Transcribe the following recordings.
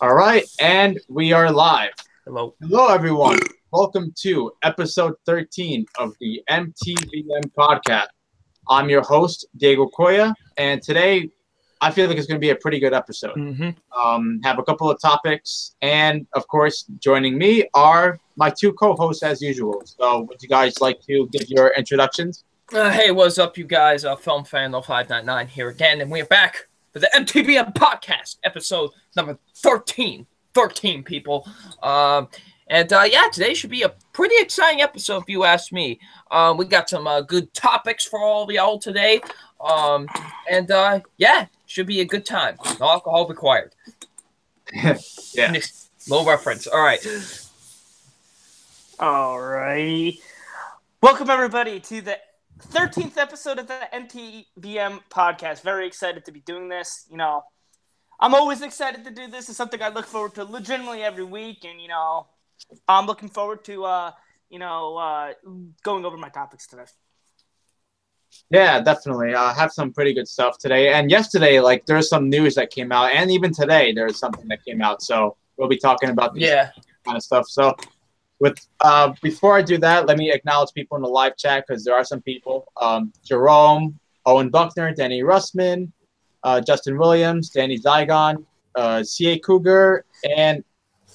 All right, and we are live. Hello. Hello, everyone. Welcome to episode 13 of the MTVM podcast. I'm your host, Diego Coya, and today I feel like it's going to be a pretty good episode. Have a couple of topics, and of course, joining me are my two co-hosts as usual. So, would you guys like to give your introductions? Hey, what's up, you guys? Film Fan 0599 here again, and we're back for the MTVM podcast, episode number 13. 13, people. Today should be a pretty exciting episode if you ask me. We got some good topics for all of y'all today. Should be a good time. No alcohol required. Yeah. Low reference. All right. All right. Welcome, everybody, to the 13th episode of the MTVM podcast. Very excited to be doing this. You know, I'm always excited to do this. It's something I look forward to legitimately every week. And, you know, I'm looking forward to, going over my topics today. Yeah, definitely. Have some pretty good stuff today. And yesterday, there's some news that came out. And even today, there's something that came out. So we'll be talking about this kind of stuff. So before I do that, let me acknowledge people in the live chat because there are some people. Jerome, Owen Buckner, Danny Russman, Justin Williams, Danny Zygon, CA Cougar, and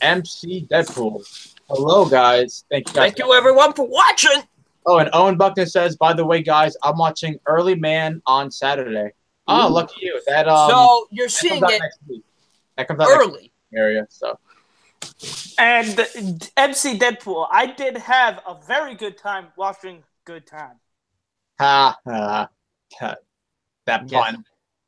MC Deadpool. Hello, guys. Thank you, everyone, for watching. Oh, and Owen Buckner says, by the way, guys, I'm watching Early Man on Saturday. Oh, lucky you. So you're seeing it next week. That comes out early. Area, so. And MC Deadpool, I did have a very good time watching Good Time. That pun. Yeah.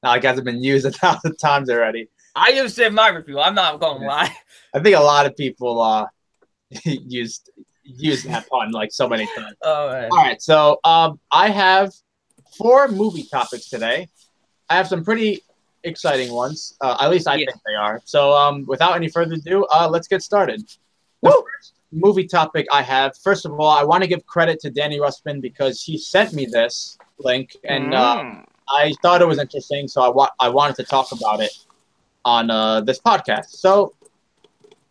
Now, it hasn't been used 1,000 times already. I used it in my review. I'm not going to lie. I think a lot of people used that pun so many times. All right. All right, so I have 4 movie topics today. I have some pretty exciting ones. At least I think they are. So without any further ado, let's get started. The first movie topic I have, first of all, I want to give credit to Danny Russman because he sent me this link, and I thought it was interesting, so I wanted to talk about it on this podcast. So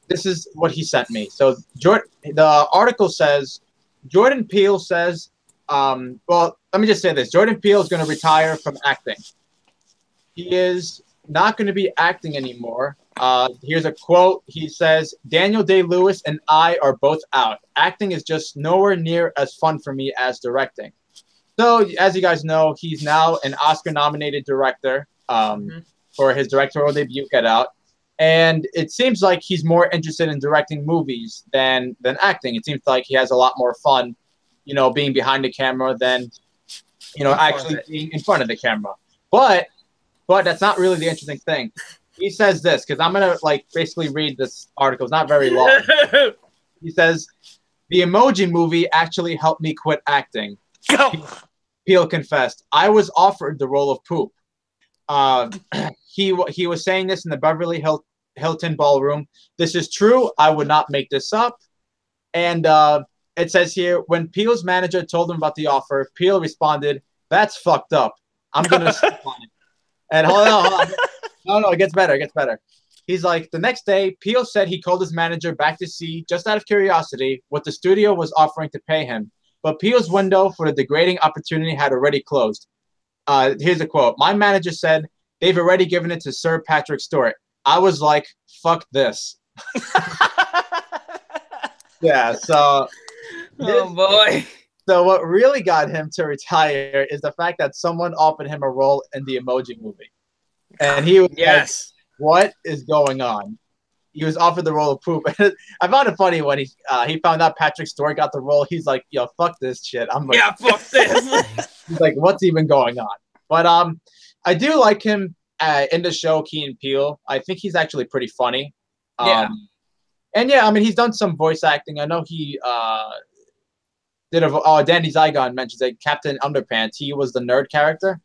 this is what he sent me. So the article says, Jordan Peele says, well, let me just say this. Jordan Peele is going to retire from acting. He is not going to be acting anymore. Here's a quote. He says, Daniel Day-Lewis and I are both out. Acting is just nowhere near as fun for me as directing. So, as you guys know, he's now an Oscar-nominated director for his directorial debut, Get Out. And it seems like he's more interested in directing movies than acting. It seems like he has a lot more fun, being behind the camera than, actually being in front of the camera. But that's not really the interesting thing. He says this, because I'm going to, basically read this article. It's not very long. He says, the Emoji Movie actually helped me quit acting. Go! Peele confessed, I was offered the role of Poop. He was saying this in the Beverly Hilton Ballroom. This is true. I would not make this up. And it says here, when Peele's manager told him about the offer, Peele responded, that's fucked up. I'm going to sleep on it. And hold on. No, it gets better. He's like, the next day, Peele said he called his manager back to see, just out of curiosity, what the studio was offering to pay him. But Peele's window for the degrading opportunity had already closed. Here's a quote. My manager said, they've already given it to Sir Patrick Stewart. I was like, fuck this. Yeah, so. Oh, boy. So what really got him to retire is the fact that someone offered him a role in the Emoji Movie. And he was like, what is going on? He was offered the role of Poop. I found it funny when he found out Patrick Stewart got the role. He's like, yo, fuck this shit. I'm like, yeah, fuck this. He's like, what's even going on? But I do like him in the show Key and Peele. I think he's actually pretty funny. And yeah, I mean, he's done some voice acting. I know he Danny Zygon mentions that Captain Underpants. He was the nerd character.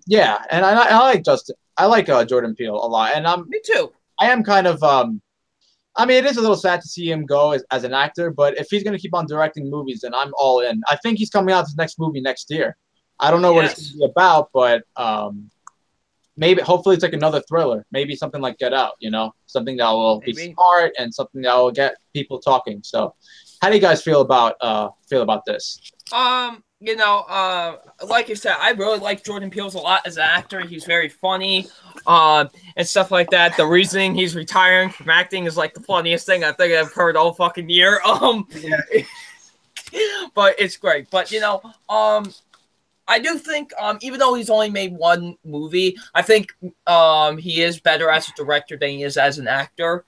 Yeah, and I like Justin. I like Jordan Peele a lot, and me too. I am kind of I mean, it is a little sad to see him go as an actor, but if he's going to keep on directing movies, then I'm all in. I think he's coming out with his next movie next year. I don't know what it's going to be about, but maybe hopefully it's like another thriller, maybe something like Get Out, you know, something that will be smart and something that will get people talking. So, how do you guys feel about this? You know, like you said, I really like Jordan Peele a lot as an actor. He's very funny, and stuff like that. The reasoning he's retiring from acting is like the funniest thing I think I've heard all fucking year. Yeah. But it's great. But you know, I do think, even though he's only made one movie, I think he is better as a director than he is as an actor.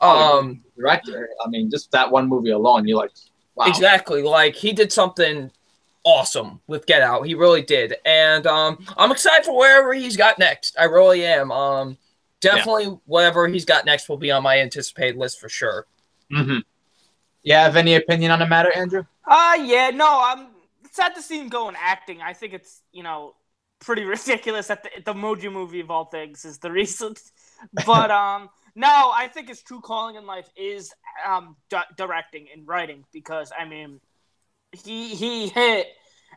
Director, I mean, just that one movie alone, you're like, wow. Exactly. Like, he did something awesome with Get Out. He really did. And I'm excited for wherever he's got next. I really am. Definitely whatever he's got next will be on my anticipated list for sure. Mm-hmm. Yeah, have any opinion on the matter, Andrew? Yeah, no, I'm sad to see him go in acting. I think it's, you know, pretty ridiculous that the Emoji Movie of all things is the reason. But no, I think his true calling in life is directing and writing, because I mean, he hit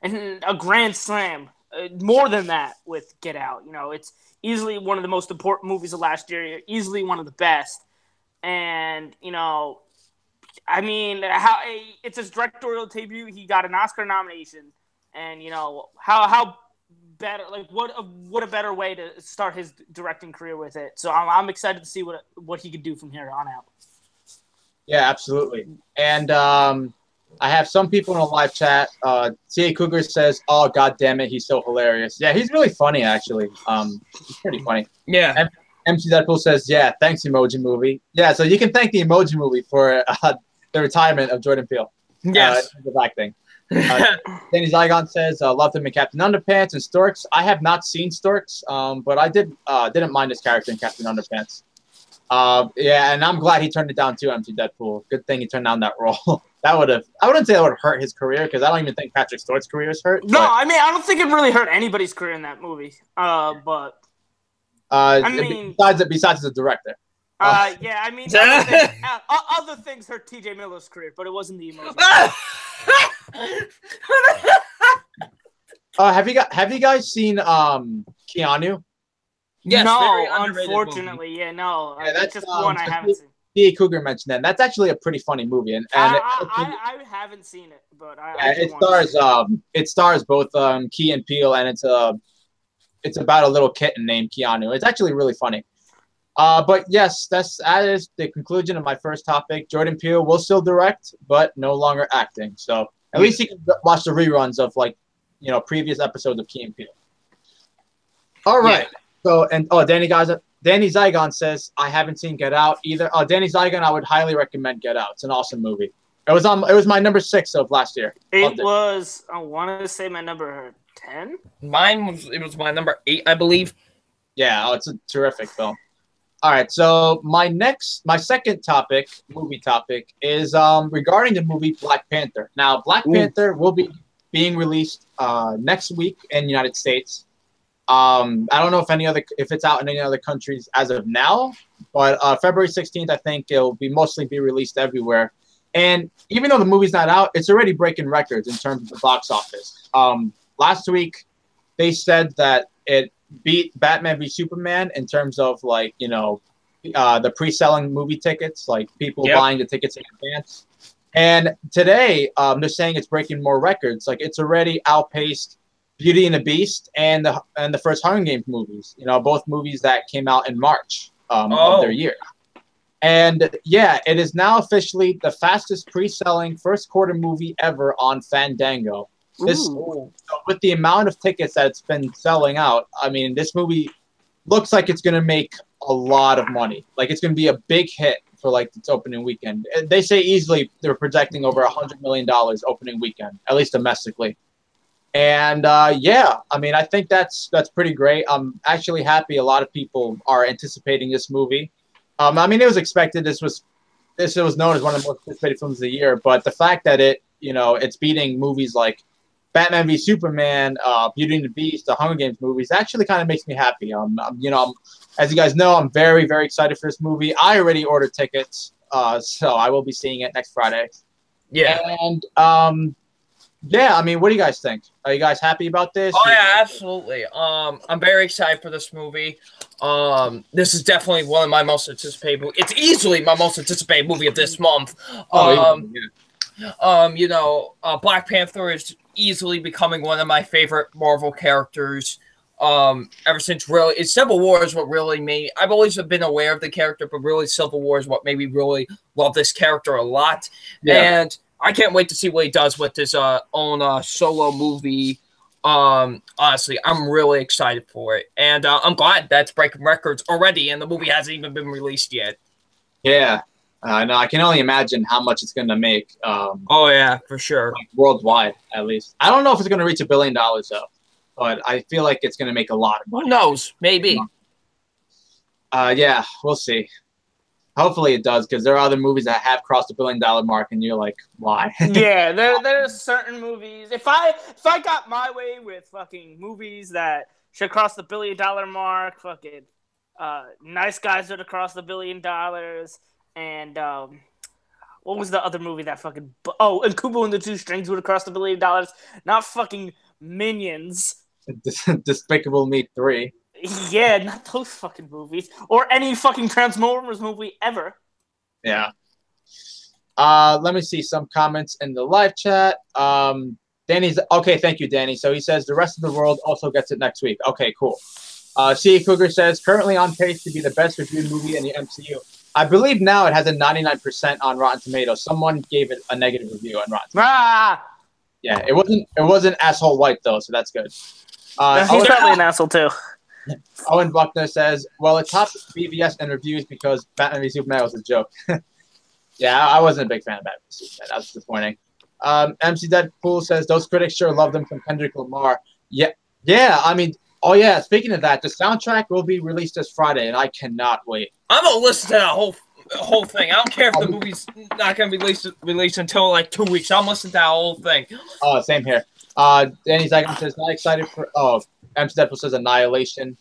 a grand slam, more than that, with Get Out. You know, it's easily one of the most important movies of last year, easily one of the best, and you know, I mean, it's his directorial debut. He got an Oscar nomination, and you know how better, like what a better way to start his directing career with it. So I'm excited to see what he could do from here on out. Yeah, absolutely. And I have some people in a live chat. CA Cougar says, "Oh, God damn it, he's so hilarious." Yeah, he's really funny, actually. He's pretty funny. Yeah. MC Deadpool says, "Yeah, thanks, Emoji Movie." Yeah, so you can thank the Emoji Movie for the retirement of Jordan Peele. Yes. The acting. Danny Zygon says, "Loved him in Captain Underpants and Storks." I have not seen Storks, but I didn't mind his character in Captain Underpants. Yeah, and I'm glad he turned it down too, MC Deadpool. Good thing he turned down that role. I wouldn't say that would have hurt his career, because I don't even think Patrick Stewart's career is hurt. No, I mean, I don't think it really hurt anybody's career in that movie. But I mean, besides the director. Yeah, I mean, other things hurt TJ Miller's career, but it wasn't the emotion. Have you guys seen Keanu? Yes, no, unfortunately, movie. Yeah, no. Yeah, that's just one I haven't seen. D. Cougar mentioned that. That's actually a pretty funny movie, and I haven't seen it, but it stars both Key and Peele, and it's about a little kitten named Keanu. It's actually really funny. But yes, that is the conclusion of my first topic. Jordan Peele will still direct, but no longer acting. So at least you can watch the reruns of, like, you know, previous episodes of Key and Peele. All right. Yeah. So, and Danny Zygon says, "I haven't seen Get Out either." Danny Zygon, I would highly recommend Get Out. It's an awesome movie. It was my number 6 of last year. It was, I want to say, my number 10. It was my number 8, I believe. Yeah, it's a terrific film. All right, so my second movie topic, is regarding the movie Black Panther. Now, Black Panther will be being released next week in the United States. I don't know if it's out in any other countries as of now, but February 16th, I think it'll mostly be released everywhere. And even though the movie's not out, it's already breaking records in terms of the box office. Last week, they said that it beat Batman v Superman in terms of, like, you know, the pre-selling movie tickets, like people buying the tickets in advance. And today, they're saying it's breaking more records. Like, it's already outpaced Beauty and the Beast and the first Hunger Games movies. You know, both movies that came out in March of their year. And yeah, it is now officially the fastest pre-selling first quarter movie ever on Fandango. With the amount of tickets that it's been selling out, I mean, this movie looks like it's going to make a lot of money. Like, it's going to be a big hit for, like, its opening weekend. They say easily they're projecting over $100 million opening weekend, at least domestically. And yeah, I mean, I think that's pretty great. I'm actually happy a lot of people are anticipating this movie. I mean, it was expected. This was known as one of the most anticipated films of the year, but the fact that it's beating movies like Batman v Superman, Beauty and the Beast, the Hunger Games movies, actually kind of makes me happy. As you guys know, I'm very, very excited for this movie. I already ordered tickets, so I will be seeing it next Friday. Yeah. And Yeah, I mean, what do you guys think? Are you guys happy about this? Oh yeah, absolutely. I'm very excited for this movie. This is definitely one of my most anticipated. It's easily my most anticipated movie of this month. Oh, Black Panther is easily becoming one of my favorite Marvel characters. Ever since really, Civil War is what really made. I've always been aware of the character, but really, Civil War is what made me really love this character a lot. yeah. And I can't wait to see what he does with his own solo movie. Honestly, I'm really excited for it, and I'm glad that's breaking records already, and the movie hasn't even been released yet. Yeah. No, I can only imagine how much it's going to make. Oh yeah, for sure. Like worldwide, at least. I don't know if it's going to reach $1 billion though, but I feel like it's going to make a lot of money. Who knows? Maybe. Yeah, we'll see. Hopefully it does, because there are other movies that have crossed the $1 billion mark, and you're like, why? Yeah, there's certain movies. If I got my way with fucking movies that should cross the $1 billion mark, fucking Nice Guys would have crossed the $1 billion, and what was the other movie that fucking and Kubo and the Two Strings would have crossed the $1 billion, not fucking Minions. Despicable Me 3. Yeah, not those fucking movies. Or any fucking Transformers movie ever. Yeah. Let me see some comments in the live chat. Danny's okay, thank you, Danny. So he says the rest of the world also gets it next week. Okay, cool. C. Cougar says currently on pace to be the best reviewed movie in the MCU. I believe now it has a 99% on Rotten Tomatoes. Someone gave it a negative review on Rotten Tomatoes. Yeah, it wasn't asshole white though, so that's good. He's probably an asshole too. Owen Buckner says, well, it topped BVS and reviews because Batman v Superman was a joke. Yeah, I wasn't a big fan of Batman v Superman. That was disappointing. MC Deadpool says, those critics sure love them from Kendrick Lamar. Yeah, I mean, oh yeah, speaking of that, the soundtrack will be released this Friday, and I cannot wait. I'm going to listen to that whole thing. I don't care if the movie's not going to be released until like 2 weeks. I'll listen to that whole thing. Oh, same here. Danny Zagan says, not excited for... Oh, MC Deadpool says Annihilation.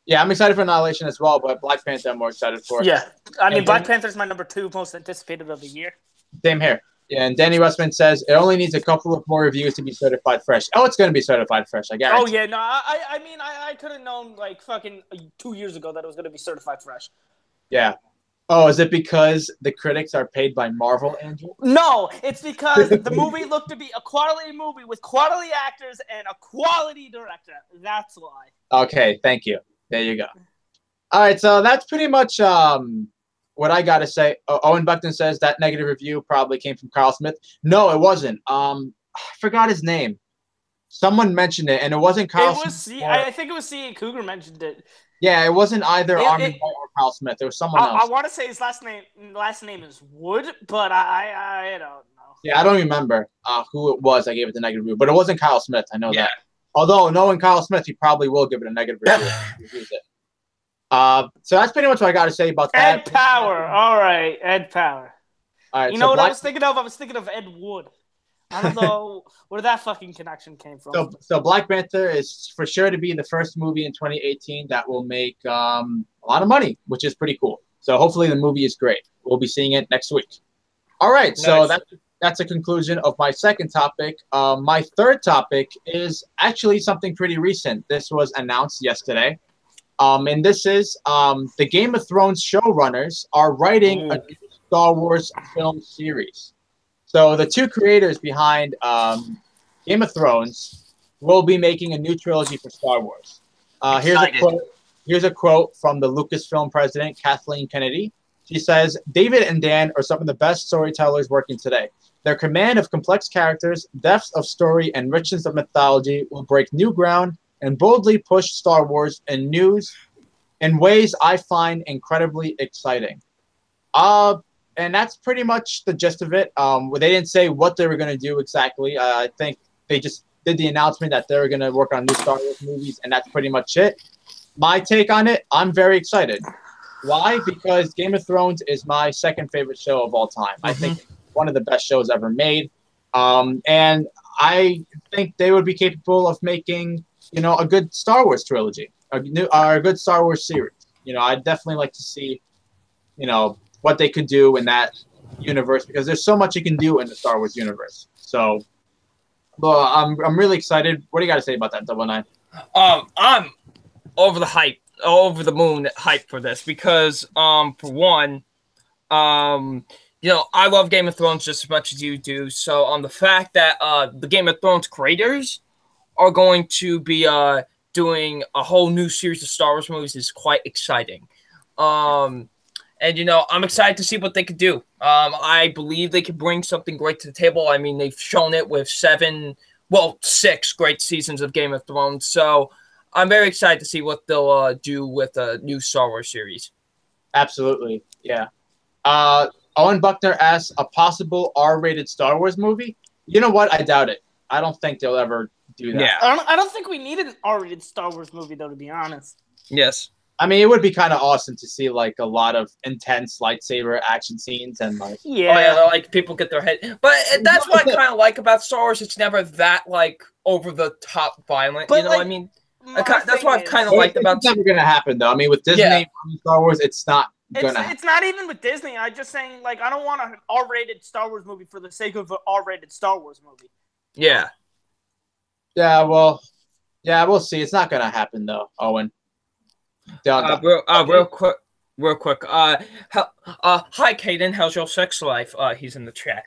Yeah, I'm excited for Annihilation as well, but Black Panther I'm more excited for. Yeah, I mean, Black Panther's my number 2 most anticipated of the year. Same here. Yeah, and Danny Russman says it only needs a couple of more reviews to be certified fresh. Oh, it's going to be certified fresh, I guarantee. Oh, yeah, no, I mean, I could have known, like, fucking 2 years ago that it was going to be certified fresh. Yeah. Oh, is it because the critics are paid by Marvel, Andrew? No, it's because the movie looked to be a quality movie with quality actors and a quality director. That's why. Okay, thank you. There you go. All right, so that's pretty much what I got to say. Owen Buckton says that negative review probably came from Carl Smith. No, it wasn't. I forgot his name. Someone mentioned it, and it wasn't Carl Smith. I think it was C. Cougar mentioned it. Yeah, it wasn't either Armin White or Carl Smith. There was someone else. I want to say his last name is Wood, but I don't know. Yeah, I don't remember who it was. I gave it the negative review, but it wasn't Kyle Smith. I know that. Although knowing Kyle Smith, he probably will give it a negative review. So that's pretty much what I got to say about that. Ed Power. All right, Ed Power. All right. You know what I was thinking of? I was thinking of Ed Wood. I don't know where that fucking connection came from. So Black Panther is for sure to be the first movie in 2018 that will make a lot of money, which is pretty cool. So hopefully the movie is great. We'll be seeing it next week. All right. Nice. So that's a conclusion of my second topic. My third topic is actually something pretty recent. This was announced yesterday. And this is the Game of Thrones showrunners are writing a new Star Wars film series. So the two creators behind Game of Thrones will be making a new trilogy for Star Wars. Here's a quote from the Lucasfilm president, Kathleen Kennedy. She says, David and Dan are some of the best storytellers working today. Their command of complex characters, depth of story, and richness of mythology will break new ground and boldly push Star Wars in ways I find incredibly exciting. And that's pretty much the gist of it. They didn't say what they were going to do exactly. I think they just did the announcement that they were going to work on new Star Wars movies, and that's pretty much it. My take on it, I'm very excited. Why? Because Game of Thrones is my second favorite show of all time. I think it's one of the best shows ever made. And I think they would be capable of making, a good Star Wars trilogy, or a good Star Wars series. I'd definitely like to see, what they could do in that universe, because there's so much you can do in the Star Wars universe. So Well, I'm really excited. What do you got to say about that, Double Nine? I'm over the moon hype for this because, for one, I love Game of Thrones just as much as you do. So, the fact that the Game of Thrones creators are going to be doing a whole new series of Star Wars movies is quite exciting. And I'm excited to see what they could do. I believe they could bring something great to the table. I mean, they've shown it with 6 great seasons of Game of Thrones. So I'm very excited to see what they'll do with a new Star Wars series. Absolutely, yeah. Owen Buckner asks, a possible R-rated Star Wars movie? You know what? I doubt it. I don't think they'll ever do that. Yeah. I don't think we need an R-rated Star Wars movie, though, to be honest. Yes. I mean, it would be kind of awesome to see like a lot of intense lightsaber action scenes and like like people get their head. But that's what I kind of like about Star Wars. It's never that like over the top violent. But, you know what I mean? That's what I've kind of liked about. It's never gonna happen though. I mean, with Disney and Star Wars, it's not gonna. It's not even with Disney. I'm just saying, like, I don't want an R-rated Star Wars movie for the sake of an R-rated Star Wars movie. Yeah. Yeah. Well. Yeah. We'll see. It's not gonna happen though, Owen. Real quick. Hi, Caden. How's your sex life? He's in the chat.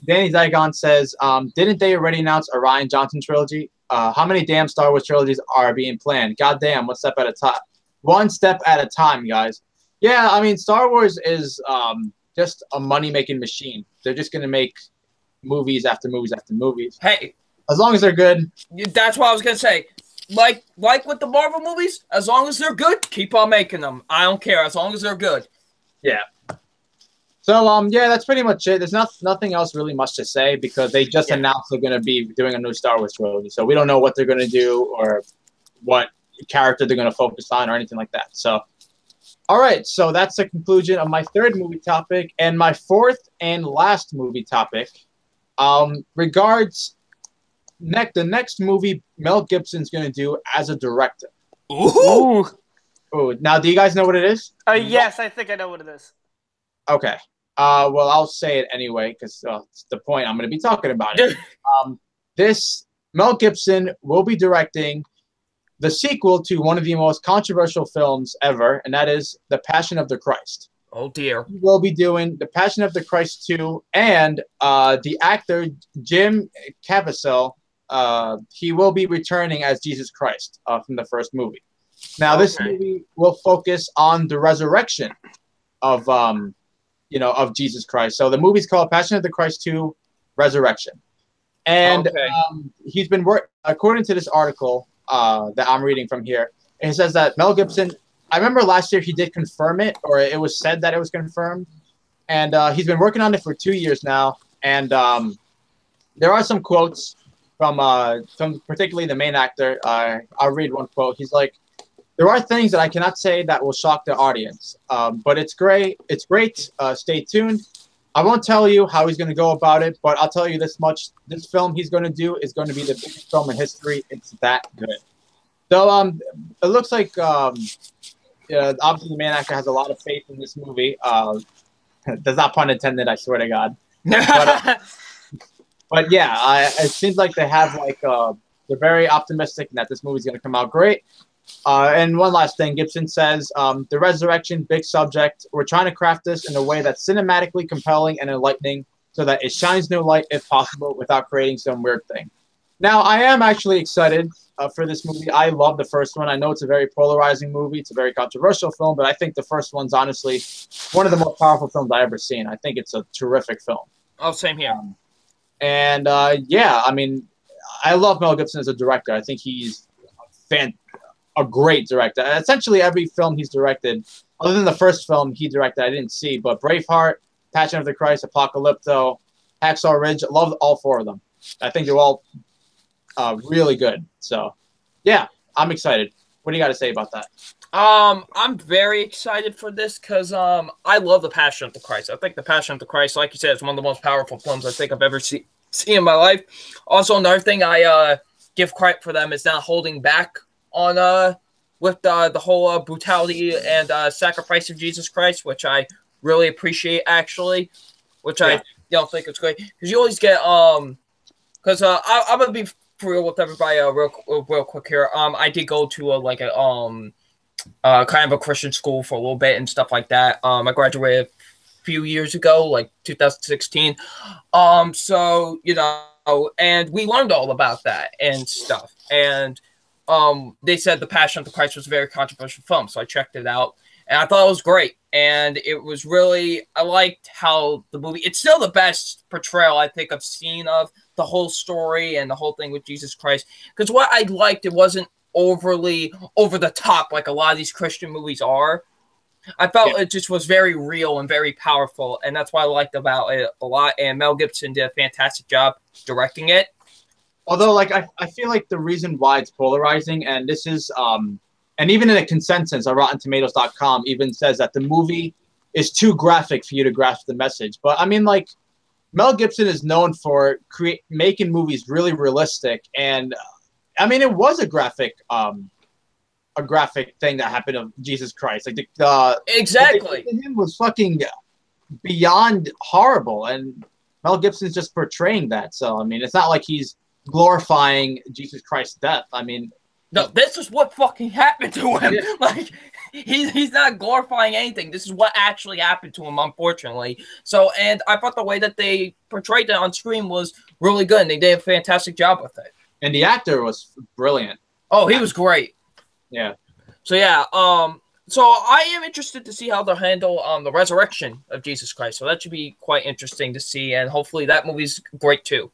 Danny Zygon says, didn't they already announce a Rian Johnson trilogy? How many damn Star Wars trilogies are being planned? God damn, one step at a time. One step at a time, guys. Yeah, I mean, Star Wars is just a money-making machine. They're just going to make movies after movies after movies. Hey. As long as they're good. That's what I was going to say. Like with the Marvel movies, as long as they're good, keep on making them. I don't care, as long as they're good. Yeah. So, yeah, that's pretty much it. There's nothing else really much to say because they just announced they're going to be doing a new Star Wars trilogy. So we don't know what they're going to do or what character they're going to focus on or anything like that. So, all right. So that's the conclusion of my third movie topic. And my fourth and last movie topic regards the next movie Mel Gibson's going to do as a director. Ooh. Ooh. Now, do you guys know what it is? Yes, I think I know what it is. Okay. Well, I'll say it anyway because it's the point. I'm going to be talking about it. This Mel Gibson will be directing the sequel to one of the most controversial films ever, and that is The Passion of the Christ. Oh, dear. He will be doing The Passion of the Christ 2, and the actor Jim Caviezel, he will be returning as Jesus Christ from the first movie. Now, this movie will focus on the resurrection of Jesus Christ. So the movie's called Passion of the Christ 2, Resurrection. And he's been according to this article that I'm reading from here, it says that Mel Gibson, I remember last year he did confirm it, or it was said that it was confirmed. And he's been working on it for 2 years now. And there are some quotes from particularly the main actor. I'll read one quote. He's like, there are things that I cannot say that will shock the audience, but it's great. It's great. Stay tuned. I won't tell you how he's going to go about it, but I'll tell you this much. This film he's going to do is going to be the biggest film in history. It's that good. So it looks like obviously the main actor has a lot of faith in this movie. There's not pun intended, I swear to God. But yeah, it seems like they have they're very optimistic that this movie's going to come out great. And one last thing, Gibson says, the resurrection, big subject. We're trying to craft this in a way that's cinematically compelling and enlightening so that it shines new light if possible without creating some weird thing. Now, I am actually excited for this movie. I love the first one. I know it's a very polarizing movie. It's a very controversial film, but I think the first one's honestly one of the most powerful films I've ever seen. I think it's a terrific film. Oh, same here. Yeah, I mean, I love Mel Gibson as a director. I think he's a great director. Essentially, every film he's directed, other than the first film he directed, I didn't see, but Braveheart, Passion of the Christ, Apocalypto, Hacksaw Ridge, loved all four of them. I think they're all really good. So, yeah, I'm excited. What do you got to say about that? I'm very excited for this because I love The Passion of the Christ. I think The Passion of the Christ, like you said, is one of the most powerful films I think I've ever seen in my life. Also, another thing I give credit for them is not holding back on with the whole brutality and sacrifice of Jesus Christ, which I really appreciate, actually. Which I you don't think it's great because you always get because I'm gonna be for real with everybody real quick here. I did go to a kind of a Christian school for a little bit and stuff like that. I graduated a few years ago, like 2016. So and we learned all about that and stuff. And they said The Passion of the Christ was a very controversial film, so I checked it out, and I thought it was great. And it was really, I liked how the movie, it's still the best portrayal I think I've seen of the whole story and the whole thing with Jesus Christ. Because what I liked, it wasn't overly over the top like a lot of these Christian movies are. I felt it just was very real and very powerful, and that's what I liked about it a lot. And Mel Gibson did a fantastic job directing it. Although, like, I feel like the reason why it's polarizing, and this is and even in a consensus on RottenTomatoes.com even says that the movie is too graphic for you to grasp the message. But I mean, like, Mel Gibson is known for making movies really realistic, and I mean, it was a graphic thing that happened of Jesus Christ. Like exactly, him was fucking beyond horrible, and Mel Gibson's just portraying that. So I mean, it's not like he's glorifying Jesus Christ's death. I mean, no, this is what fucking happened to him. Yeah. Like, he's not glorifying anything. This is what actually happened to him, unfortunately. So, and I thought the way that they portrayed it on screen was really good, and they did a fantastic job with it. And the actor was brilliant. Oh, he was great. Yeah. So yeah, so I am interested to see how they'll handle the resurrection of Jesus Christ. So that should be quite interesting to see, and hopefully that movie's great too.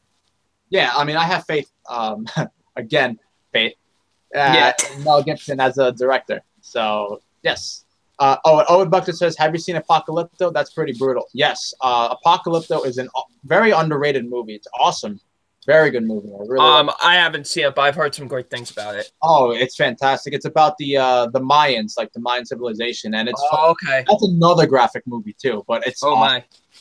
Yeah, I mean, I have faith. Again, faith. In Mel Gibson as a director. So yes. Owen Buckner says, "Have you seen Apocalypto? That's pretty brutal." Yes, Apocalypto is a very underrated movie. It's awesome, very good movie. I haven't seen it, but I've heard some great things about it. Oh, it's fantastic. It's about the Mayans, like the Mayan civilization, and it's okay. That's another graphic movie too, but it's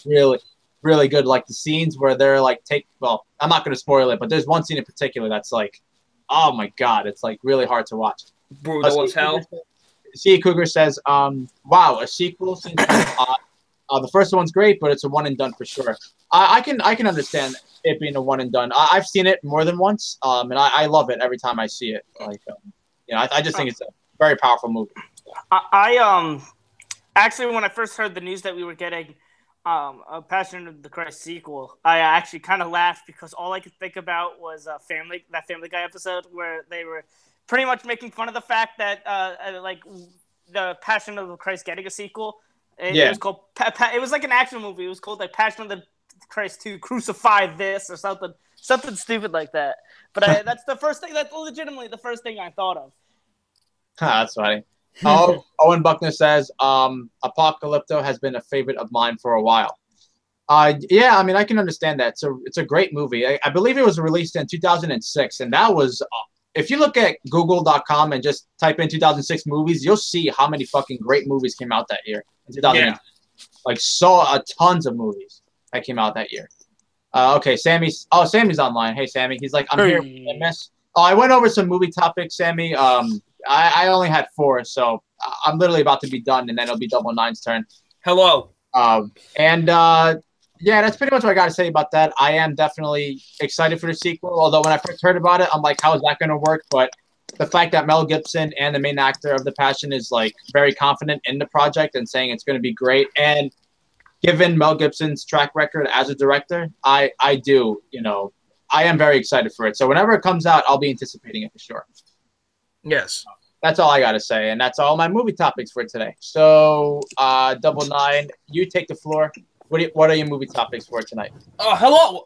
really, really good. Like the scenes where they're like well, I'm not going to spoil it, but there's one scene in particular that's like, oh my god, it's like really hard to watch. Brutal as hell. C. Cougar says, wow, a sequel seems the first one's great, but it's a one and done for sure. I can understand it being a one and done. I've seen it more than once, and I love it every time I see it. Like, I just think it's a very powerful movie. I actually, when I first heard the news that we were getting a Passion of the Christ sequel, I actually kind of laughed because all I could think about was that Family Guy episode where they were pretty much making fun of the fact that like the Passion of the Christ getting a sequel. It was called. It was like an action movie. It was called like Passion of the Christ 2, Crucify This, or something stupid like that. But that's the first thing. That's legitimately the first thing I thought of. That's funny. Owen Buckner says, Apocalypto has been a favorite of mine for a while. Yeah, I mean, I can understand that. So it's a great movie. I believe it was released in 2006, and that was, if you look at google.com and just type in 2006 movies, you'll see how many fucking great movies came out that year in 2006. Yeah. Like, tons of movies that came out that year. Okay, Sammy's online. Hey, Sammy. He's like, I'm here. MS. I went over some movie topics, Sammy. I only had 4, so I'm literally about to be done, and then it'll be Double Nine's turn. Hello. Yeah, that's pretty much what I got to say about that. I am definitely excited for the sequel, although when I first heard about it, I'm like, how is that going to work? But the fact that Mel Gibson and the main actor of The Passion is like very confident in the project and saying it's going to be great, and given Mel Gibson's track record as a director, I am very excited for it. So whenever it comes out, I'll be anticipating it for sure. Yes. That's all I got to say, and that's all my movie topics for today. So, Double Nine, you take the floor. What are your movie topics for tonight? Hello.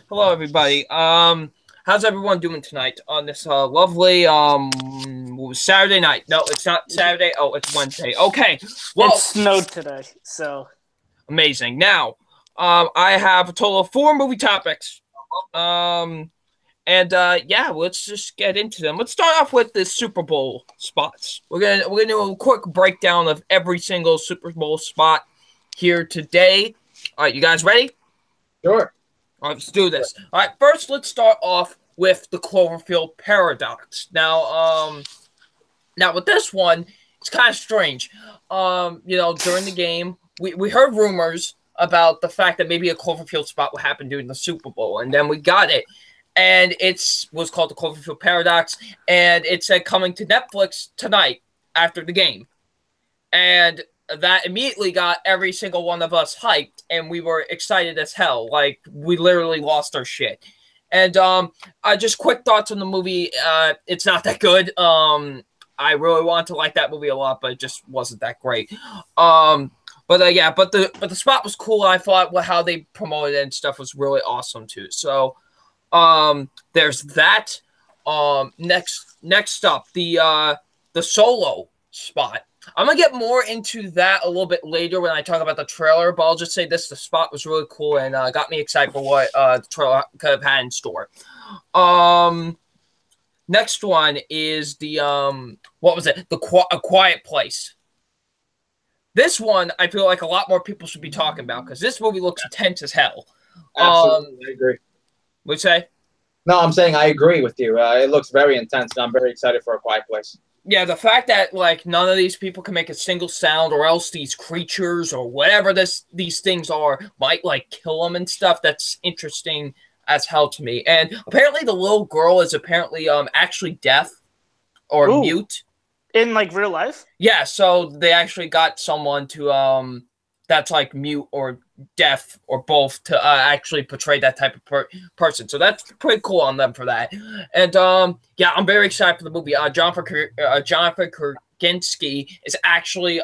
Hello, everybody. How's everyone doing tonight on this lovely Saturday night? No, it's not Saturday. Oh, it's Wednesday. Okay. Well, it snowed today, so amazing. Now, I have a total of 4 movie topics. Let's just get into them. Let's start off with the Super Bowl spots. We're gonna do a quick breakdown of every single Super Bowl spot here today. All right, you guys ready? Sure. All right, let's do this. All right, first let's start off with the Cloverfield paradox. Now with this one, it's kind of strange. During the game, we heard rumors about the fact that maybe a Cloverfield spot would happen during the Super Bowl, and then we got it. And it was called the Cloverfield Paradox, and it said coming to Netflix tonight after the game. And that immediately got every single one of us hyped, and we were excited as hell. Like, we literally lost our shit. And just quick thoughts on the movie. It's not that good. I really wanted to like that movie a lot, but it just wasn't that great. But the spot was cool. I thought how they promoted it and stuff was really awesome too. So there's that. Next up, the solo spot. I'm gonna get more into that a little bit later when I talk about the trailer, but I'll just say this: the spot was really cool and got me excited for what the trailer could have had in store. Next one is the what was it? A Quiet Place. This one I feel like a lot more people should be talking about because this movie looks intense as hell. Absolutely, I agree. What'd you say? No, I'm saying I agree with you. It looks very intense, and I'm very excited for A Quiet Place. Yeah, the fact that like none of these people can make a single sound, or else these creatures or whatever these things are might like kill them and stuff. That's interesting as hell to me. And apparently, the little girl is apparently actually deaf or mute in like real life. Yeah, so they actually got someone to that's like mute or deaf or both to actually portray that type of person. So that's pretty cool on them for that. And yeah, I'm very excited for the movie. Jonathan Krasinski is actually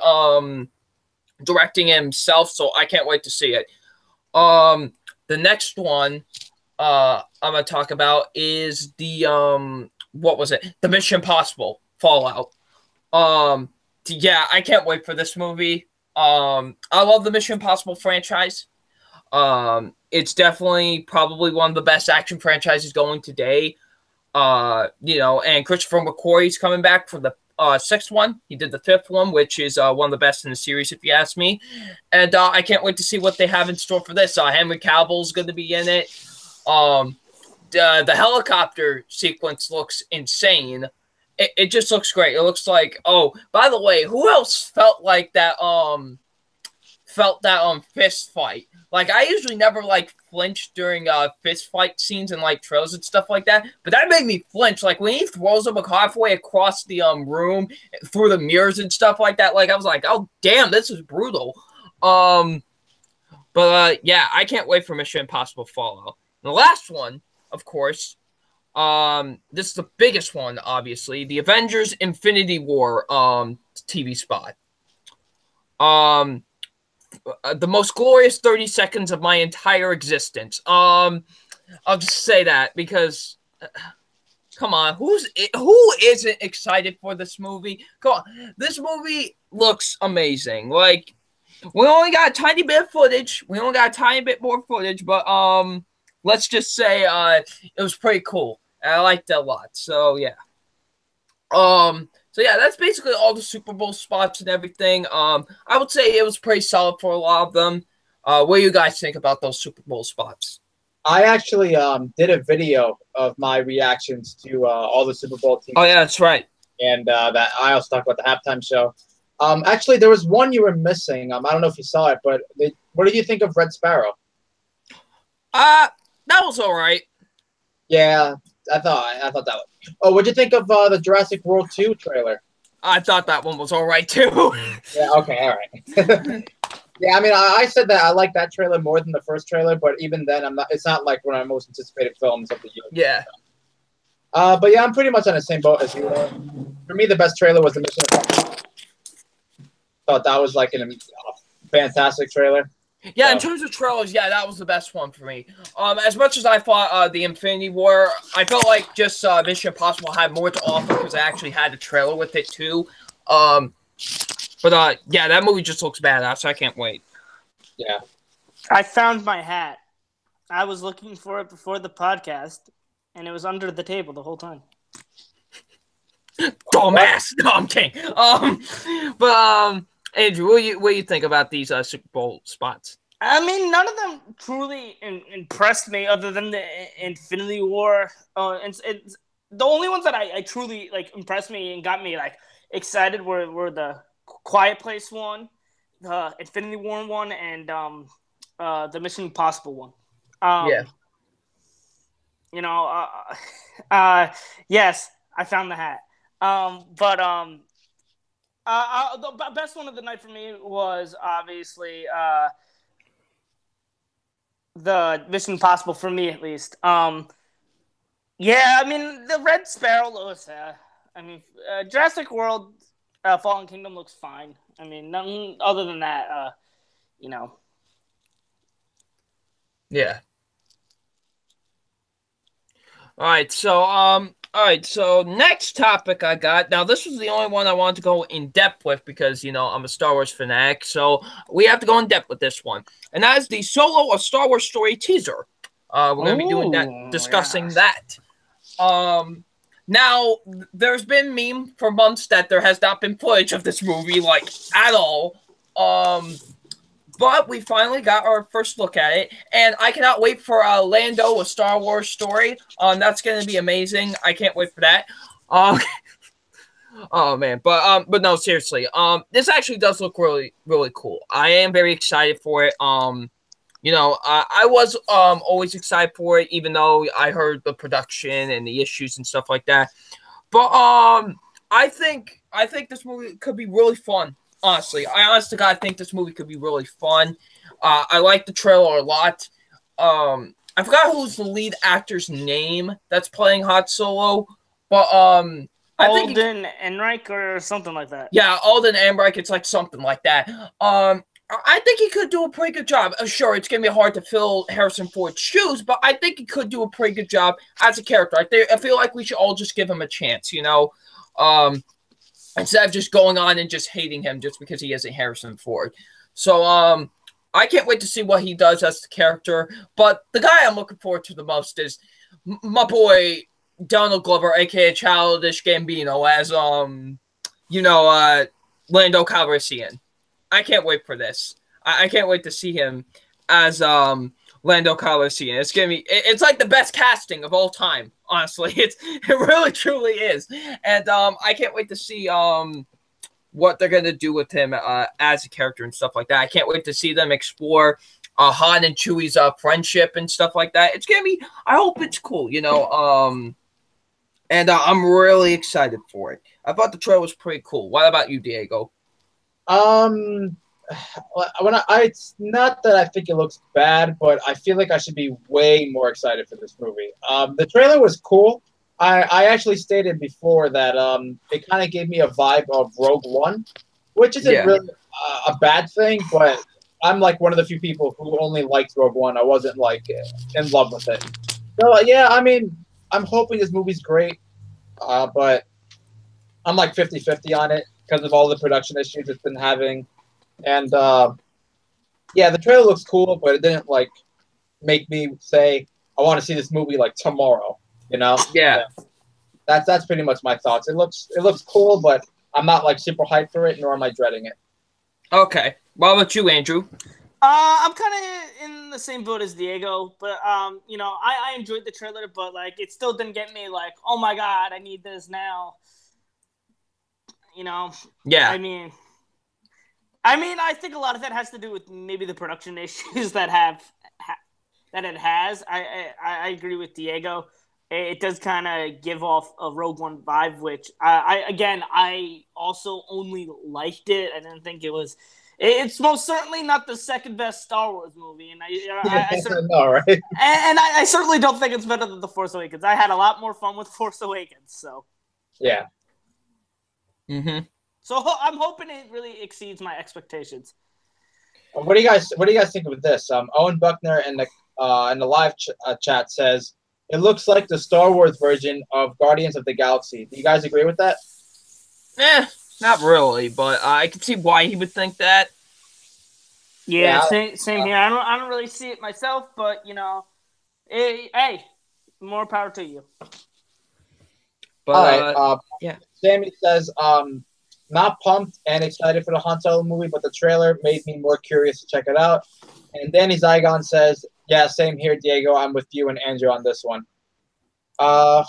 directing himself, so I can't wait to see it. The next one I'm gonna talk about is the what was it? The Mission Impossible Fallout. Yeah, I can't wait for this movie. I love the Mission Impossible franchise. It's definitely probably one of the best action franchises going today. You know, and Christopher McQuarrie's coming back for the sixth one. He did the fifth one, which is one of the best in the series, if you ask me. And I can't wait to see what they have in store for this. Henry Cavill's going to be in it. The helicopter sequence looks insane. It just looks great. It looks like, oh, by the way, who else felt like that fist fight? Like, I usually never like flinch during fist fight scenes and like trailers and stuff like that, but that made me flinch. Like when he throws him halfway across the room through the mirrors and stuff like that, like I was like, oh damn, this is brutal. Yeah, I can't wait for Mission Impossible Fallout. And the last one, of course, this is the biggest one, obviously, the Avengers Infinity War TV spot. The most glorious 30 seconds of my entire existence. I'll just say that because come on, who isn't excited for this movie? Come on, this movie looks amazing. Like, we only got a tiny bit of footage. We only got a tiny bit more footage, but let's just say it was pretty cool. And I liked it a lot. So yeah. So yeah, that's basically all the Super Bowl spots and everything. I would say it was pretty solid for a lot of them. What do you guys think about those Super Bowl spots? I actually did a video of my reactions to all the Super Bowl teams. Oh yeah, that's right. And that I also talked about the halftime show. Actually, there was one you were missing. I don't know if you saw it, but what did you think of Red Sparrow? That was all right. Yeah, I thought that was. Oh, what'd you think of the Jurassic World 2 trailer? I thought that one was all right too. Yeah. Okay. All right. Yeah. I mean, I said that I like that trailer more than the first trailer, but even then, I'm not. It's not like one of my most anticipated films of the year. Yeah. But yeah, I'm pretty much on the same boat as you. For me, the best trailer was the Mission Impossible. Thought that was like a fantastic trailer. Yeah, so. In terms of trailers, yeah, that was the best one for me. As much as I thought the Infinity War, I felt like just Mission Impossible had more to offer because I actually had a trailer with it too. But yeah, that movie just looks badass. So I can't wait. Yeah. I found my hat. I was looking for it before the podcast, and it was under the table the whole time. Dumbass. No, I'm kidding. Andrew, what do you think about these Super Bowl spots? I mean, none of them truly impressed me, other than the Infinity War. It's the only ones that I truly like impressed me and got me like excited were the Quiet Place one, the Infinity War one, and the Mission Impossible one. Yeah. You know, yes, I found the hat. The best one of the night for me was obviously the Mission Impossible, for me at least. Yeah, I mean, the Red Sparrow looks. I mean, Jurassic World, Fallen Kingdom looks fine. I mean, nothing other than that. You know. Yeah. All right, so next topic I got. Now, this was the only one I wanted to go in depth with because, I'm a Star Wars fanatic, so we have to go in depth with this one. And that is the Solo: A Star Wars Story teaser. We're going to be doing that, discussing that. Now, there's been meme for months that there has not been footage of this movie, like, at all. But we finally got our first look at it, and I cannot wait for Lando: A Star Wars Story. That's going to be amazing. I can't wait for that. Oh man, but no, seriously. This actually does look really, really cool. I am very excited for it. I was always excited for it, even though I heard the production and the issues and stuff like that. But I think this movie could be really fun. Honestly, I honestly God think this movie could be really fun. I like the trailer a lot. I forgot who's the lead actor's name that's playing Han Solo, but I think Alden Ehrenreich or something like that. Yeah, Alden Ehrenreich. It's like something like that. I think he could do a pretty good job. Sure, it's gonna be hard to fill Harrison Ford's shoes, but I think he could do a pretty good job as a character. I feel like we should all just give him a chance. Instead of just going on and just hating him just because he isn't Harrison Ford. So, I can't wait to see what he does as the character. But the guy I'm looking forward to the most is my boy Donald Glover, a.k.a. Childish Gambino, as, Lando Calrissian. I can't wait for this. I can't wait to see him as, Lando Calrissian. It's like the best casting of all time. Honestly, it really truly is, and I can't wait to see what they're gonna do with him as a character and stuff like that. I can't wait to see them explore Han and Chewie's friendship and stuff like that. It's gonna be. I hope it's cool, and I'm really excited for it. I thought the trailer was pretty cool. What about you, Diego? It's not that I think it looks bad, but I feel like I should be way more excited for this movie. The trailer was cool. I actually stated before that it kind of gave me a vibe of Rogue One, which isn't really a bad thing, but I'm like one of the few people who only liked Rogue One. I wasn't like in love with it. So yeah, I mean, I'm hoping this movie's great, but I'm like 50-50 on it because of all the production issues it's been having. And yeah, the trailer looks cool, but it didn't like make me say I want to see this movie like tomorrow. Yeah. That's pretty much my thoughts. It looks cool, but I'm not like super hyped for it, nor am I dreading it. Okay. What about you, Andrew? I'm kind of in the same boat as Diego, but I enjoyed the trailer, but like it still didn't get me like, oh my god, I need this now. Yeah. I mean, I think a lot of that has to do with maybe the production issues that it has. I agree with Diego. It does kind of give off a Rogue One vibe, which I also only liked it. I didn't think it was. It's most certainly not the second best Star Wars movie, and I know, right? And I certainly don't think it's better than The Force Awakens. I had a lot more fun with Force Awakens, so yeah. Mm-hmm. So I'm hoping it really exceeds my expectations. What do you guys think of this? Owen Buckner in the live chat says it looks like the Star Wars version of Guardians of the Galaxy. Do you guys agree with that? Not really, but I can see why he would think that. Yeah, same here. I don't really see it myself, but hey, more power to you. But all right, yeah. Sammy says not pumped and excited for the Han Solo movie, but the trailer made me more curious to check it out. And Danny Zygon says, yeah, same here, Diego. I'm with you and Andrew on this one. Yeah.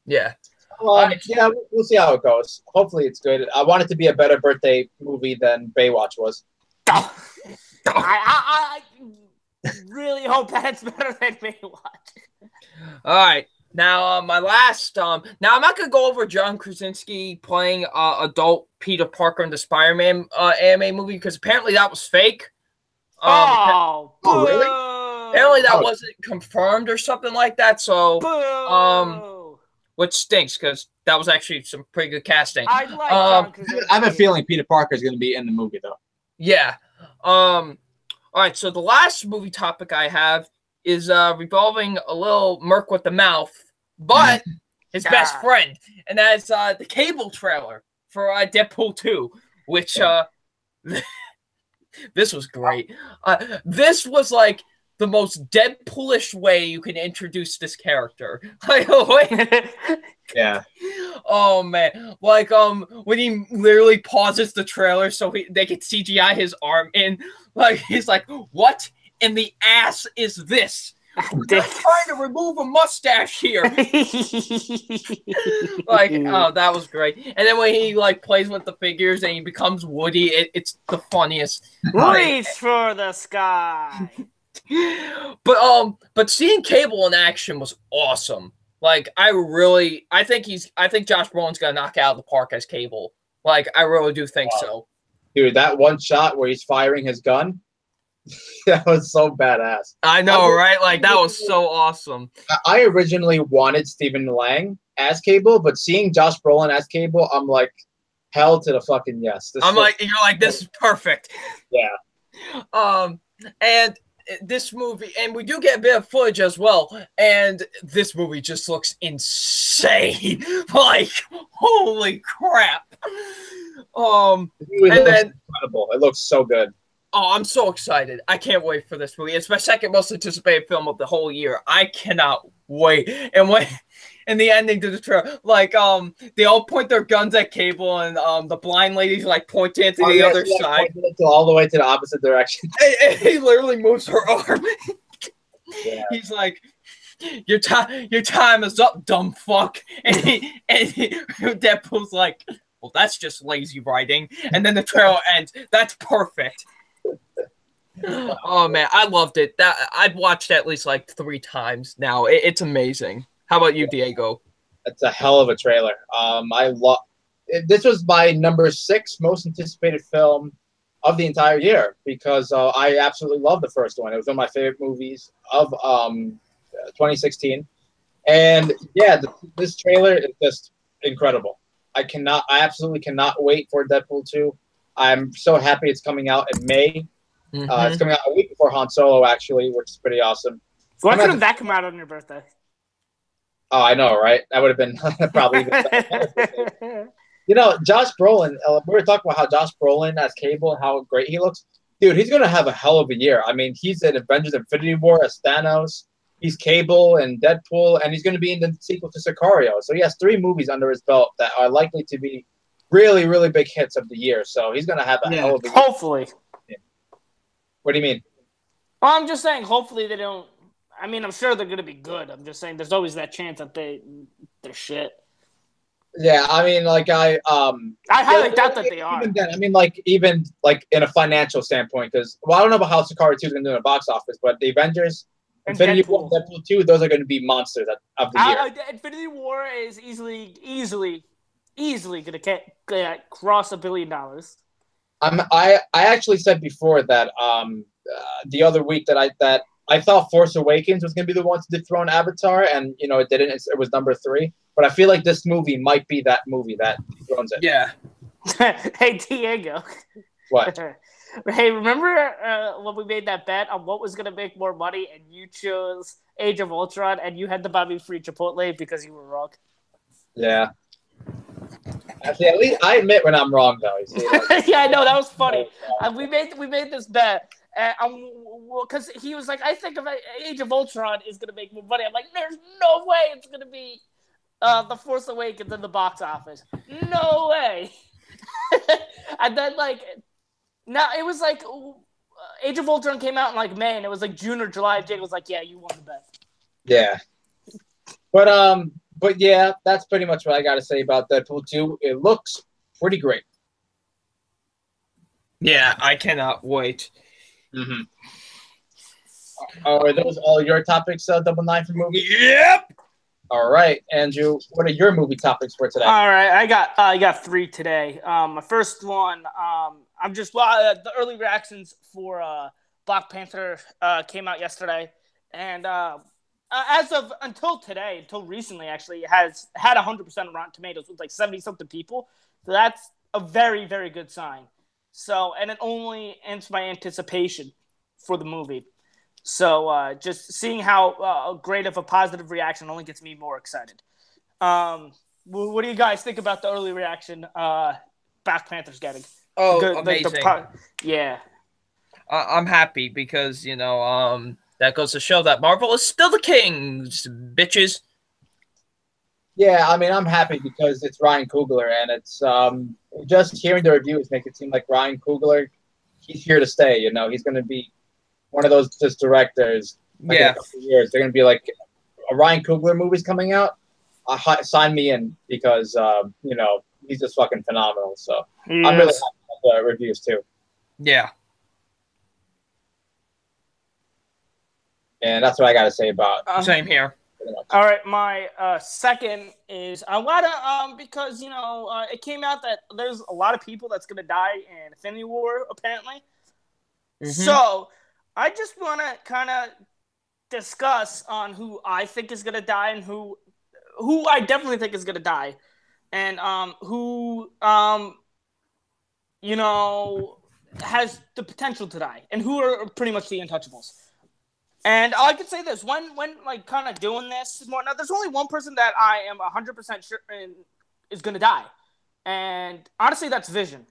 Yeah. Yeah, we'll see how it goes. Hopefully it's good. I want it to be a better birthday movie than Baywatch was. I really hope that's better than Baywatch. All right. Now, my last. Now, I'm not going to go over John Krasinski playing adult Peter Parker in the Spider-Man anime movie because apparently that was fake. Oh, really? Apparently that wasn't confirmed or something like that. So, which stinks because that was actually some pretty good casting. I like John Krasinski. I have a feeling Peter Parker is going to be in the movie, though. Yeah. All right. So the last movie topic I have is revolving a little Merc with the mouth, but his best friend, and that's the Cable trailer for Deadpool 2, which this was great. This was like the most Deadpoolish way you can introduce this character. Yeah. Oh man, like when he literally pauses the trailer so they can CGI his arm in, like he's like, "What in the ass is this? I'm trying to remove a mustache here." Like, oh, that was great. And then when he like plays with the figures and he becomes Woody, it's the funniest. Reach for the sky. But seeing Cable in action was awesome. Like, I think Josh Brolin's gonna knock it out of the park as Cable. Like, I really do think so. Dude, that one shot where he's firing his gun, that was so badass. I know, right? Like, that was so awesome. I originally wanted Stephen Lang as Cable, but seeing Josh Brolin as Cable, I'm like, hell to the fucking yes. You're like, this is perfect. Yeah. And this movie, and we do get a bit of footage as well, and this movie just looks insane. Like, holy crap. And then incredible. It looks so good. Oh, I'm so excited. I can't wait for this movie. It's my second most anticipated film of the whole year. I cannot wait. And the ending to the trailer, like, they all point their guns at Cable, and the blind lady's like pointing to the other side. All the way to the opposite direction. And he literally moves her arm. Yeah. He's like, your time is up, dumb fuck. And Deadpool's like, well, that's just lazy writing. And then the trailer ends. That's perfect. Oh man, I loved it. I've watched it at least like 3 times now. It's amazing. How about you, Diego? It's a hell of a trailer. This was my number 6 most anticipated film of the entire year because I absolutely love the first one. It was one of my favorite movies of 2016, and yeah, this trailer is just incredible. I absolutely cannot wait for Deadpool 2. I'm so happy it's coming out in May. It's coming out a week before Han Solo, actually, which is pretty awesome. Why couldn't that come out on your birthday? Oh, I know, right? That would have been probably even You know, Josh Brolin, we were talking about how Josh Brolin as Cable and how great he looks. Dude, he's going to have a hell of a year. I mean, he's in Avengers Infinity War as Thanos. He's Cable and Deadpool, and he's going to be in the sequel to Sicario. So he has 3 movies under his belt that are likely to be really, really big hits of the year. So he's going to have a hell of a year. Hopefully. Yeah. What do you mean? Well, I'm just saying, hopefully they don't. I mean, I'm sure they're going to be good. I'm just saying there's always that chance that they're shit. Yeah, I mean, like I highly doubt that they are. Even then, I mean, even in a financial standpoint, because I don't know about how Sicario 2 is going to do in the box office, but the Avengers, Infinity War, Deadpool 2, those are going to be monsters of the year. Infinity War is easily going to cross $1 billion. I actually said before that the other week that I thought Force Awakens was going to be the one to dethrone Avatar, and it didn't. It was number 3. But I feel like this movie might be that movie that dethrones it. Yeah. Hey, Diego. What? Hey, remember when we made that bet on what was going to make more money, and you chose Age of Ultron, and you had to buy me free Chipotle because you were wrong? Yeah. Actually, at least I admit when I'm wrong, though. You see, yeah, I know. That was funny. We made this bet. Because he was like, I think of Age of Ultron is going to make more money. I'm like, there's no way it's going to be The Force Awakens in the box office. No way. And then, now it was like Age of Ultron came out in May, and it was June or July. Jake was like, yeah, you won the bet. Yeah. But yeah, that's pretty much what I got to say about Deadpool 2. It looks pretty great. Yeah, I cannot wait. Mm-hmm. Are those all your topics, Double Nine for movies? Yep. All right, Andrew. What are your movie topics for today? All right, I got 3 today. My first one, the early reactions for Black Panther came out yesterday, and as of until recently, actually, it has had 100% Rotten Tomatoes with like 70-something people. So that's a very, very good sign. So, and it only ends my anticipation for the movie. So just seeing how great of a positive reaction only gets me more excited. What do you guys think about the early reaction Black Panther's getting? Oh, amazing. Yeah. I'm happy because, that goes to show that Marvel is still the kings, bitches. Yeah, I mean, I'm happy because it's Ryan Coogler, and it's just hearing the reviews make it seem like Ryan Coogler, he's here to stay. He's going to be one of those just directors. Like in a couple of years, they're going to be like a Ryan Coogler movie's coming out. Sign me in because he's just fucking phenomenal. So yes. I'm really happy with the reviews too. Yeah. And that's what I got to say about. Same here. All right, my second is I want to because it came out that there's a lot of people that's gonna die in Infinity War apparently. Mm-hmm. So I just want to kind of discuss on who I think is gonna die and who I definitely think is gonna die, and who has the potential to die, and who are pretty much the untouchables. And I could say this, when like kind of doing this more, now there's only one person that I am 100% sure is going to die. And honestly, that's Vision.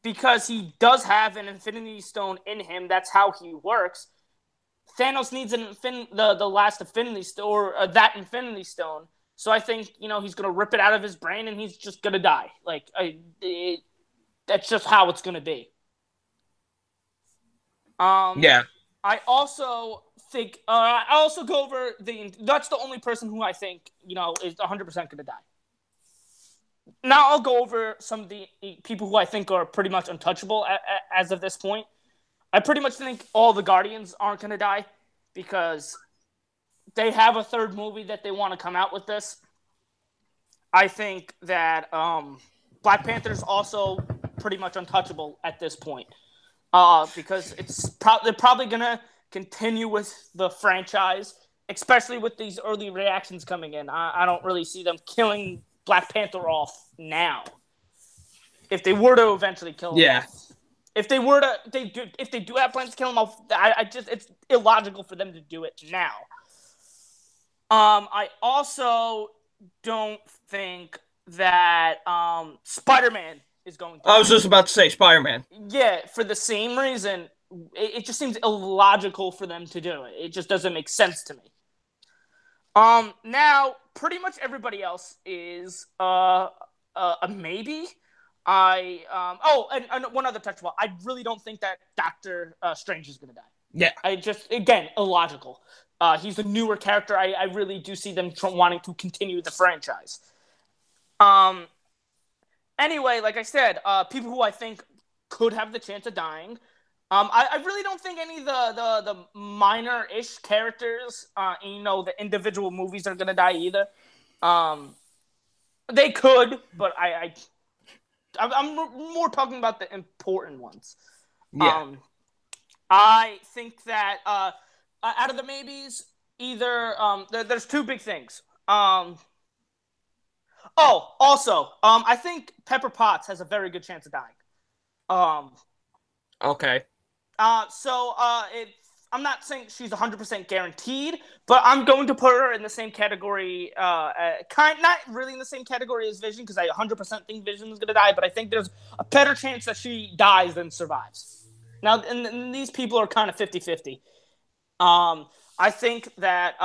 Because he does have an Infinity Stone in him. That's how he works. Thanos needs the last Infinity Stone, or that Infinity Stone. So I think, he's going to rip it out of his brain and he's just going to die. Like, that's just how it's going to be. Yeah. I also think I also go over that's the only person who I think is 100% going to die. Now I'll go over some of the people who I think are pretty much untouchable as of this point. I pretty much think all the Guardians aren't going to die because they have a third movie that they want to come out with this. I think that Black Panther's also pretty much untouchable at this point. Because they're probably going to continue with the franchise, especially with these early reactions coming in. I don't really see them killing Black Panther off now. If they were to eventually kill him off. If they do have plans to kill him off, it's illogical for them to do it now. I also don't think that Spider-Man is going to. I was just about to say Spider-Man. Yeah, for the same reason, it just seems illogical for them to do it. It just doesn't make sense to me. Now, pretty much everybody else is a maybe. And one other touchable. I really don't think that Doctor Strange is going to die. Yeah. Again, illogical. He's a newer character. I really do see them wanting to continue the franchise. Anyway, like I said, people who I think could have the chance of dying. I really don't think any of the minor-ish characters, the individual movies are going to die either. They could, but I'm more talking about the important ones. Yeah. I think that out of the maybes, either there's 2 big things. I think Pepper Potts has a very good chance of dying. Okay. I'm not saying she's 100% guaranteed, but I'm going to put her in the same category, not really in the same category as Vision, because I 100% think Vision is going to die, but I think there's a better chance that she dies than survives. Now, and these people are kind of 50-50. I think that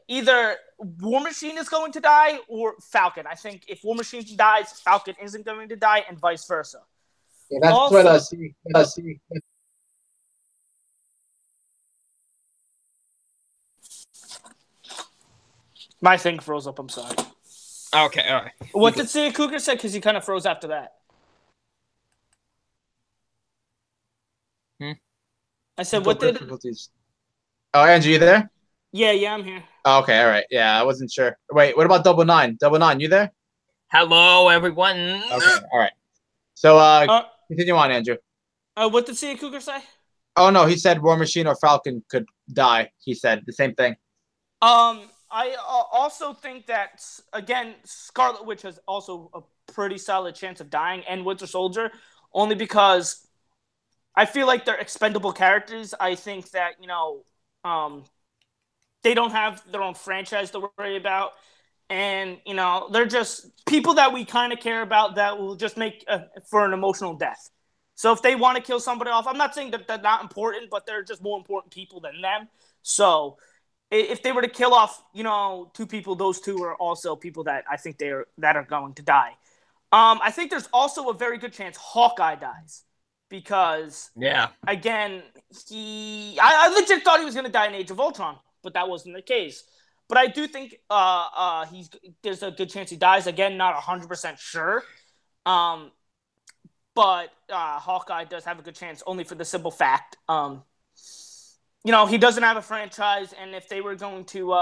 either War Machine is going to die or Falcon. I think if War Machine dies, Falcon isn't going to die, and vice versa. Yeah, that's also, what I see. My thing froze up. I'm sorry. Okay, all right. What did Sia Cougar say? Because he kind of froze after that. I said, what did? Difficulties. Oh, Andrew, you there? Yeah, I'm here. Oh, okay, all right. Yeah, I wasn't sure. Wait, what about Double Nine? Double Nine, you there? Hello, everyone. Okay, all right. So, continue on, Andrew. What did Sea Cougar say? Oh no, he said War Machine or Falcon could die. He said the same thing. I also think that again, Scarlet Witch has also a pretty solid chance of dying, and Winter Soldier, only because I feel like they're expendable characters. I think that they don't have their own franchise to worry about, and they're just people that we kind of care about that will just make for an emotional death. So if they want to kill somebody off, I'm not saying that they're not important, but they're just more important people than them. So if they were to kill off, two people, those two are also people that I think that are going to die. I think there's also a very good chance Hawkeye dies because, again, I legit thought he was going to die in Age of Ultron, but that wasn't the case. But I do think there's a good chance he dies. Again, not 100% sure. But Hawkeye does have a good chance, only for the simple fact, he doesn't have a franchise, and if they were going to,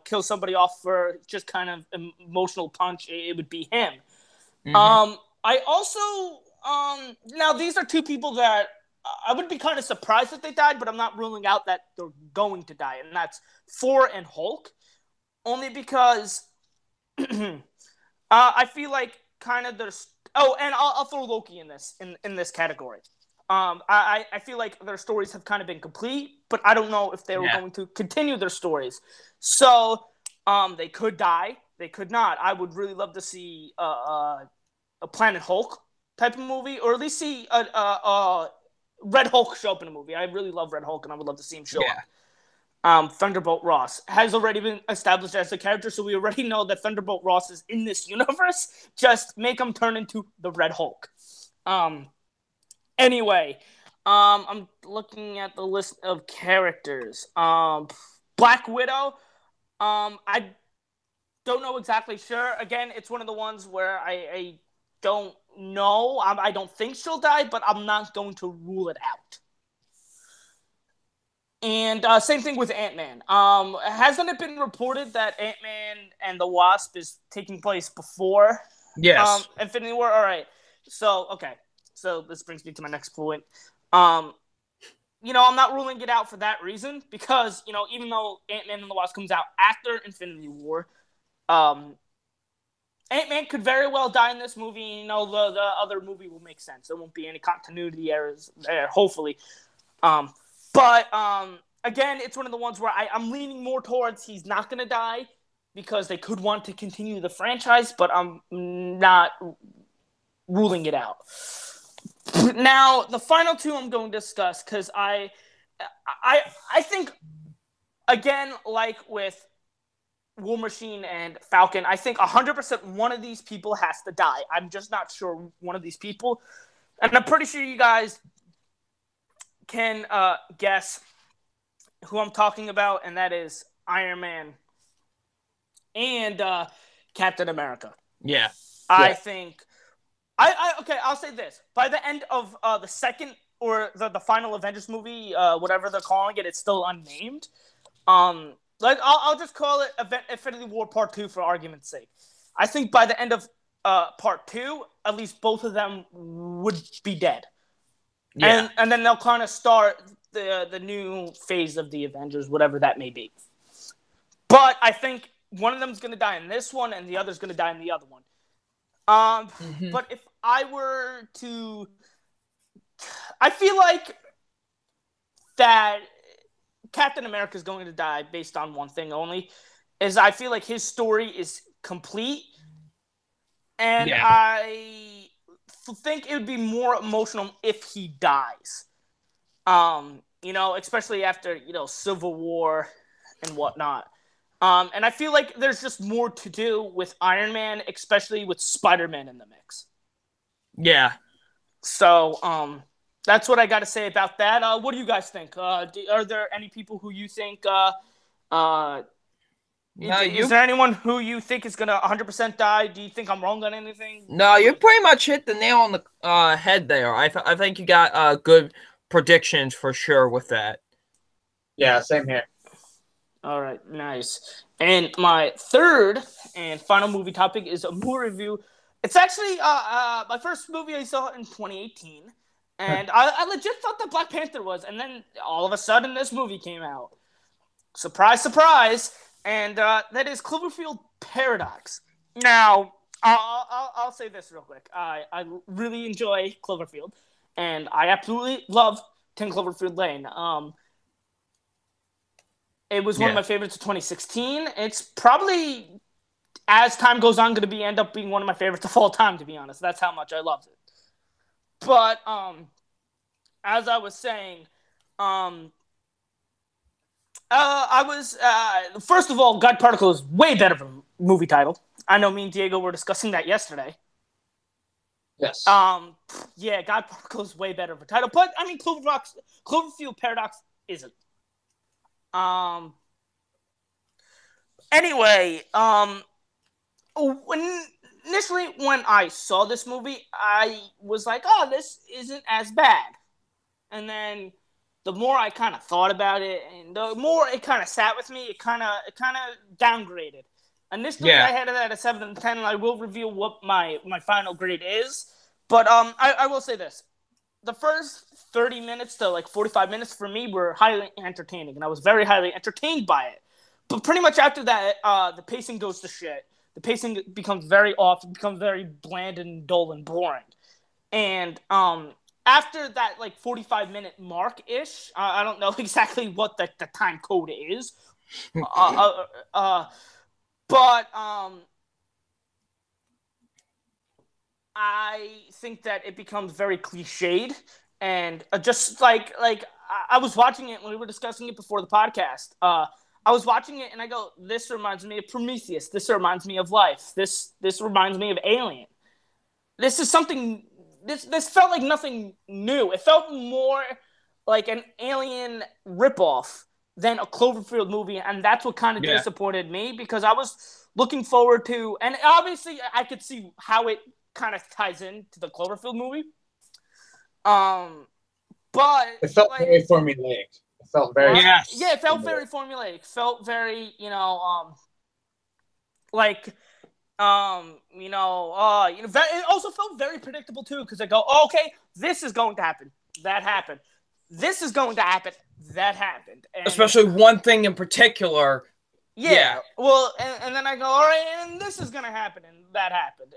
kill somebody off for just kind of emotional punch, it would be him. Mm-hmm. I also, now these are two people that I would be kind of surprised if they died, but I'm not ruling out that they're going to die, and that's Thor and Hulk, only because I feel like kind of there's. Oh, and I'll throw Loki in this category. I feel like their stories have kind of been complete, but I don't know if they were going to continue their stories. So they could die, they could not. I would really love to see a Planet Hulk type of movie, or at least see a Red Hulk show up in a movie. I really love Red Hulk, and I would love to see him show up. Thunderbolt Ross has already been established as a character, so we already know that Thunderbolt Ross is in this universe. Just make him turn into the Red Hulk. Anyway, I'm looking at the list of characters. Black Widow, I don't know exactly sure. Again, it's one of the ones where I don't know. I don't think she'll die, but I'm not going to rule it out. And same thing with Ant-Man. Hasn't it been reported that Ant-Man and the Wasp is taking place before Infinity War? All right. So, okay. So this brings me to my next point. I'm not ruling it out for that reason because, even though Ant-Man and the Wasp comes out after Infinity War, Ant-Man could very well die in this movie. The other movie will make sense. There won't be any continuity errors there, hopefully. But again, it's one of the ones where I'm leaning more towards he's not going to die because they could want to continue the franchise, but I'm not ruling it out. Now, the final two I'm going to discuss because I think, again, like with War Machine and Falcon, I think 100% one of these people has to die. I'm just not sure one of these people. And I'm pretty sure you guys can guess who I'm talking about, and that is Iron Man and Captain America. Yeah. I think I'll say this. By the end of the second or the final Avengers movie, whatever they're calling it, it's still unnamed. I'll just call it Infinity War Part 2 for argument's sake. I think by the end of Part 2, at least both of them would be dead. Yeah. And then they'll kind of start the new phase of the Avengers, whatever that may be. But I think one of them's going to die in this one, and the other's going to die in the other one. But if I were to... I feel like that Captain America is going to die based on one thing only, is I feel like his story is complete, and I think it would be more emotional if he dies. Especially after, Civil War and whatnot. And I feel like there's just more to do with Iron Man, especially with Spider-Man in the mix. Yeah. So, that's what I got to say about that. What do you guys think? Are there any people who you think, is there anyone who you think is going to 100% die? Do you think I'm wrong on anything? No, you pretty much hit the nail on the head there. I think you got good predictions for sure with that. Yeah, same here. All right, nice. And my third and final movie topic is a movie review. It's actually my first movie I saw in 2018, and I legit thought that Black Panther was, and then all of a sudden this movie came out. Surprise, surprise, and that is Cloverfield Paradox. Now, I'll say this real quick. I really enjoy Cloverfield, and I absolutely love 10 Cloverfield Lane. It was one of my favorites of 2016. It's probably, as time goes on, going to end up being one of my favorites of all time, to be honest. That's how much I loved it. But as I was saying, I was first of all, God Particle is way better of a movie title. I know me and Diego were discussing that yesterday. Yes. Yeah, God Particle is way better of a title, but I mean, Cloverfield Paradox isn't. Anyway, initially when I saw this movie, I was like, "Oh, this isn't as bad." And then the more I kind of thought about it, and the more it kind of sat with me, it kind of downgraded. Initially, I had it at a 7 and 10, and I will reveal what my final grade is. But I will say this: the first 30 minutes to like 45 minutes for me were highly entertaining, and I was very highly entertained by it. But pretty much after that, the pacing goes to shit. The pacing becomes very off. It becomes very bland and dull and boring. And after that, like 45-minute mark-ish, I don't know exactly what the time code is. But I think that it becomes very cliched, and just like I was watching it when we were discussing it before the podcast. I was watching it and I go, "This reminds me of Prometheus. This reminds me of Life. This reminds me of Alien. This is something. This felt like nothing new. It felt more like an Alien ripoff than a Cloverfield movie, and that's what kind of disappointed me, because I was looking forward to, and obviously I could see how it kind of ties into the Cloverfield movie. But it felt like, very formulaic. It felt very it felt very formulaic. It felt very, it also felt very predictable too, because I go, oh, okay, this is going to happen. That happened. This is going to happen. That happened. And especially one thing in particular. Yeah. Well, and then I go, all right, and this is going to happen, and that happened.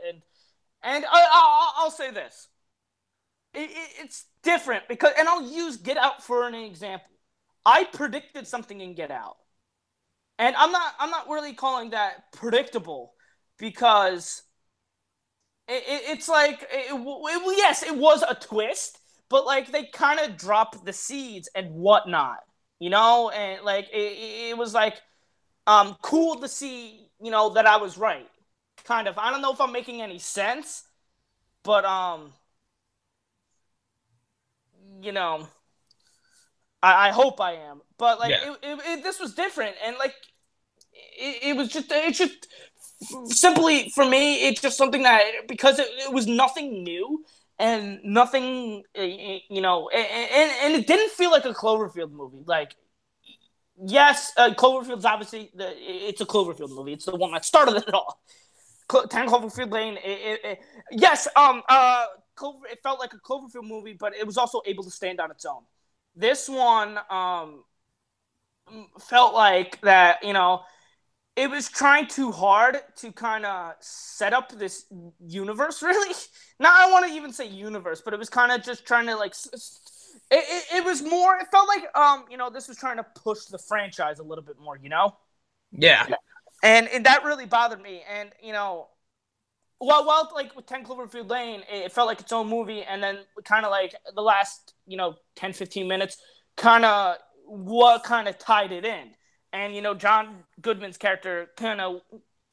And I'll say this. It's different because, and I'll use Get Out for an example. I predicted something in Get Out, and I'm not really calling that predictable, because it's like yes, it was a twist, but like they kind of dropped the seeds and whatnot, and like it was like cool to see, that I was right. Kind of. I don't know if I'm making any sense, but I hope I am. But like this was different, and like it's just simply for me, it's just something that, because it was nothing new and nothing, and it didn't feel like a Cloverfield movie. Like, yes, Cloverfield's obviously it's a Cloverfield movie. It's the one that started it all. 10 Cloverfield Lane. Yes, it felt like a Cloverfield movie, but it was also able to stand on its own. This one felt like that, it was trying too hard to kind of set up this universe, really. Now, I don't want to even say universe, but it was kind of just trying to, like, it was more, it felt like, this was trying to push the franchise a little bit more, Yeah. And that really bothered me. And, while like with 10 Cloverfield Lane, it felt like its own movie, and then kind of like the last, 10, 15 minutes, kind of tied it in. And, John Goodman's character kind of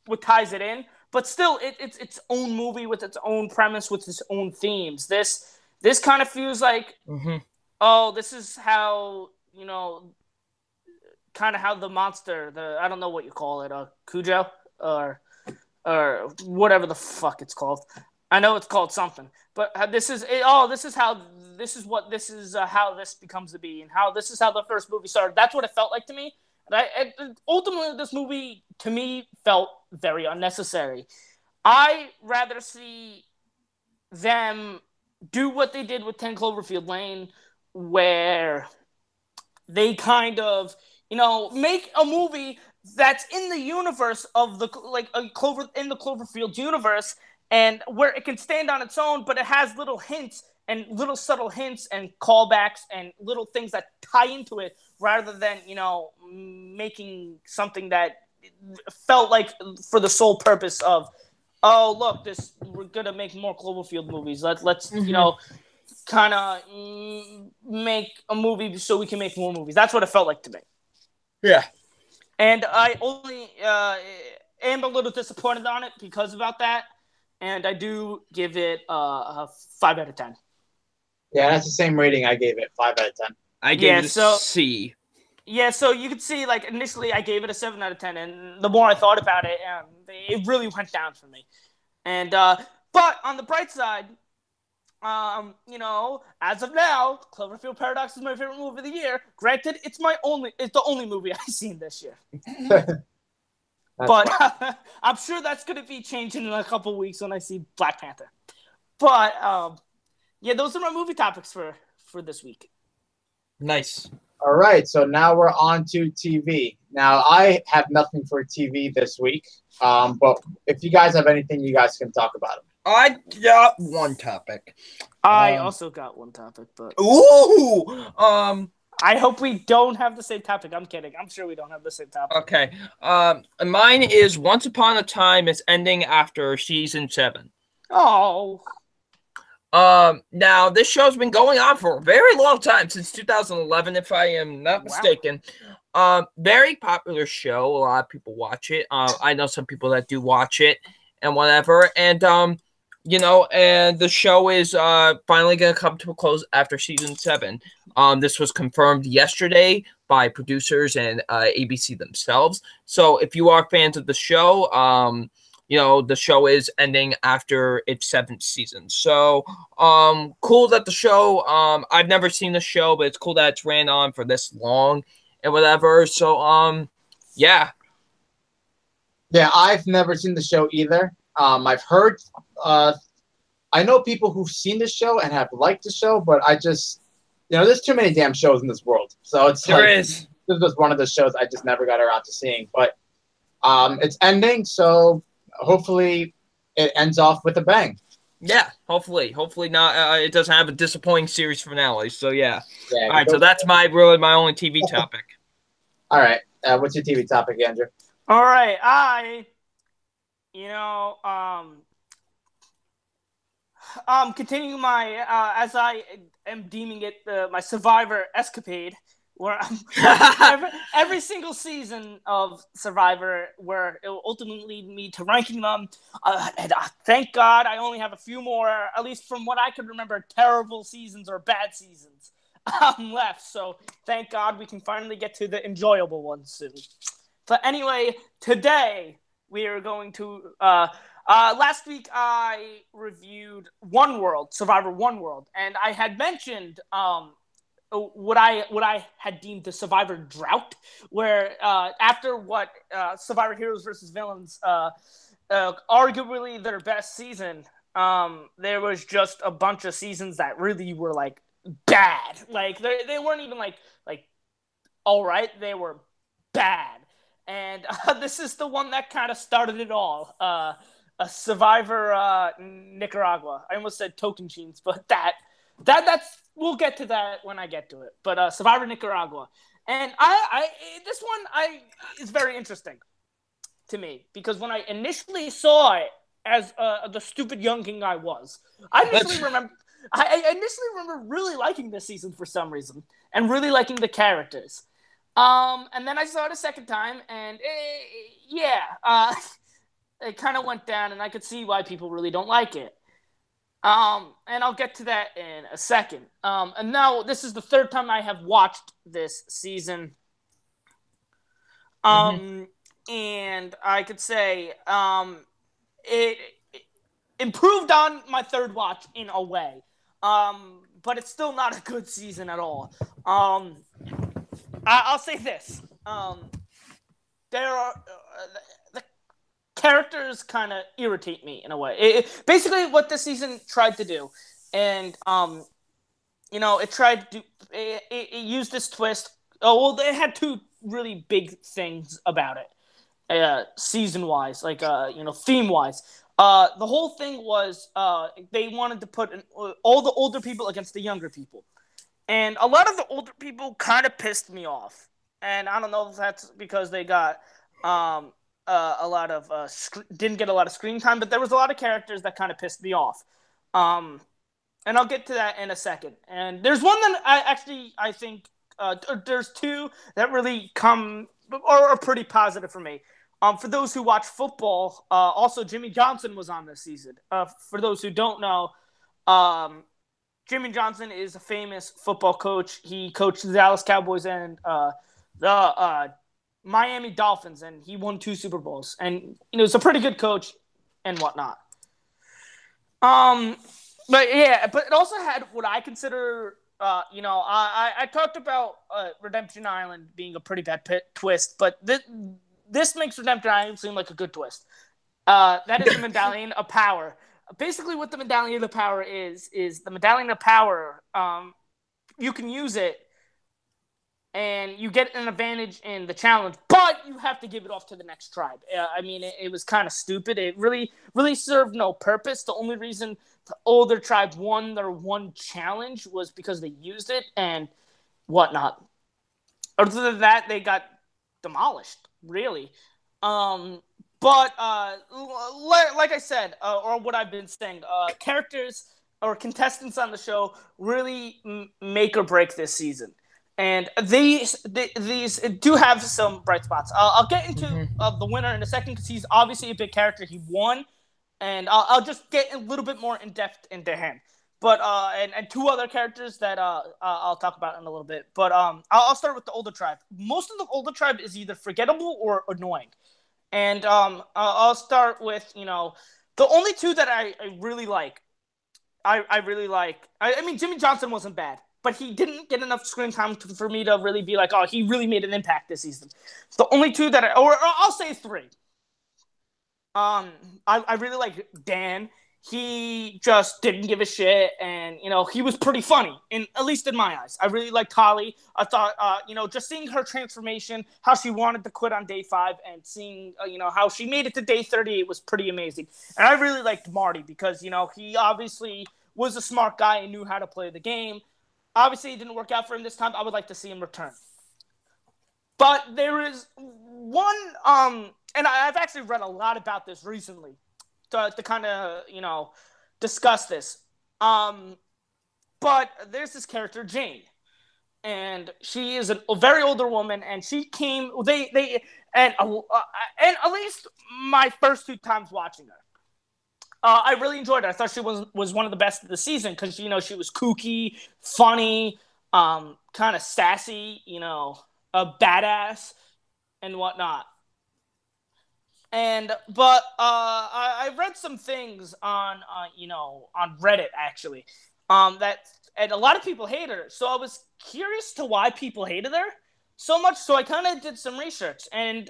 what ties it in, but still it's its own movie with its own premise, with its own themes. This kind of feels like, oh, this is how, kind of how the monster, I don't know what you call it, Cujo or whatever the fuck it's called. I know it's called something, but this is how this becomes to be, and how this is how the first movie started. That's what it felt like to me. Ultimately, this movie to me felt very unnecessary. I rather see them do what they did with 10 Cloverfield Lane, where they kind of, make a movie that's in the universe of the in the Cloverfield universe, and where it can stand on its own, but it has little hints and little subtle hints and callbacks and little things that tie into it, rather than making something that felt like for the sole purpose of, oh look, we're gonna make more Cloverfield movies. Let's kind of make a movie so we can make more movies. That's what it felt like to me. Yeah. And I only am a little disappointed on it because about that. And I do give it a 5 out of 10. Yeah, that's the same rating I gave it, 5 out of 10. I gave it a C. Yeah, so you could see, initially I gave it a 7 out of 10, and the more I thought about it, it really went down for me. And but on the bright side, as of now, Cloverfield Paradox is my favorite movie of the year. Granted, it's the only movie I've seen this year. But I'm sure that's going to be changing in a couple weeks when I see Black Panther. But yeah, those are my movie topics for this week. Nice. All right, so now we're on to TV. Now, I have nothing for TV this week, but if you guys have anything, you guys can talk about it. I got one topic. I also got one topic, but I hope we don't have the same topic. I'm kidding. I'm sure we don't have the same topic. Okay. Mine is Once Upon a Time is ending after season 7. Oh. Now this show's been going on for a very long time, since 2011, if I am not mistaken. Very popular show. A lot of people watch it. I know some people that do watch it and whatever. And and the show is finally going to come to a close after season 7. This was confirmed yesterday by producers and ABC themselves. So if you are fans of the show, the show is ending after its 7th season. So cool that the show, I've never seen the show, but it's cool that it's ran on for this long and whatever. So yeah. Yeah, I've never seen the show either. I've heard, I know people who've seen the show and have liked the show, but I just, there's too many damn shows in this world. So it's this was one of the shows I just never got around to seeing. But it's ending, so hopefully it ends off with a bang. Yeah, hopefully not. It doesn't have a disappointing series finale. So yeah. All right, so that's my only TV topic. All right, what's your TV topic, Andrew? All right, continuing my as I am deeming it my Survivor escapade, where every single season of Survivor, where it will ultimately lead me to ranking them. And thank God I only have a few more, at least from what I could remember, terrible seasons or bad seasons left. So thank God we can finally get to the enjoyable ones soon. But anyway, today we are going to. Last week I reviewed Survivor One World, and I had mentioned what I had deemed the Survivor drought, where after what Survivor Heroes versus Villains, arguably their best season, there was just a bunch of seasons that really were bad. They weren't even like all right, they were bad. And this is the one that kind of started it all. A Survivor Nicaragua. I almost said Tocantins, but that's we'll get to that when I get to it. But Survivor Nicaragua, and this one is very interesting to me, because when I initially saw it as the stupid youngling I was, I initially remember really liking this season for some reason and really liking the characters. And then I saw it a second time, and it kind of went down, and I could see why people really don't like it. And I'll get to that in a second. And now this is the third time I have watched this season. And I could say, improved on my third watch in a way. But it's still not a good season at all. I'll say this. There are the characters kind of irritate me in a way. Basically what this season tried to do, and it tried to it used this twist. Oh well, they had two really big things about it, season wise, like theme wise. The whole thing was they wanted to put all the older people against the younger people. And a lot of the older people kind of pissed me off. And I don't know if that's because they got a lot of didn't get a lot of screen time, but there was a lot of characters that kind of pissed me off. And I'll get to that in a second. And there's one that I think there's two that really are pretty positive for me. For those who watch football, also Jimmy Johnson was on this season. For those who don't know, Jimmy Johnson is a famous football coach. He coached the Dallas Cowboys and the Miami Dolphins, and he won 2 Super Bowls. And he's a pretty good coach and whatnot. But it also had what I consider, I talked about Redemption Island being a pretty bad twist, but this makes Redemption Island seem like a good twist. That is the Medallion of Power. Basically, what the Medallion of Power is the Medallion of Power. You can use it, and you get an advantage in the challenge, but you have to give it off to the next tribe. It was kind of stupid. It really, really served no purpose. The only reason the older tribe won their one challenge was because they used it and whatnot. Other than that, they got demolished, really. But like I said, or what I've been saying, characters or contestants on the show really make or break this season. And these do have some bright spots. I'll get into the winner in a second because he's obviously a big character. He won, and I'll just get a little bit more in depth into him. But and 2 other characters that I'll talk about in a little bit. But I'll start with the older tribe. Most of the older tribe is either forgettable or annoying. And I'll start with the only 2 that I really like. I really like. Jimmy Johnson wasn't bad, but he didn't get enough screen time for me to really be like, oh, he really made an impact this season. The only 2 that or I'll say 3. I really like Dan. He just didn't give a shit, and he was pretty funny, at least in my eyes. I really liked Holly. I thought, just seeing her transformation, how she wanted to quit on day 5, and seeing, how she made it to day 38 was pretty amazing. And I really liked Marty because, he obviously was a smart guy and knew how to play the game. Obviously, it didn't work out for him this time. I would like to see him return. But there is one, and I've actually read a lot about this recently. To kind of, discuss this. But there's this character, Jane. And she is a very older woman, and she came, and at least my first 2 times watching her. I really enjoyed her. I thought she was one of the best of the season because, she was kooky, funny, kind of sassy, a badass and whatnot. But I read some things on Reddit actually, that and a lot of people hate her. So I was curious to why people hated her so much. So I kind of did some research, and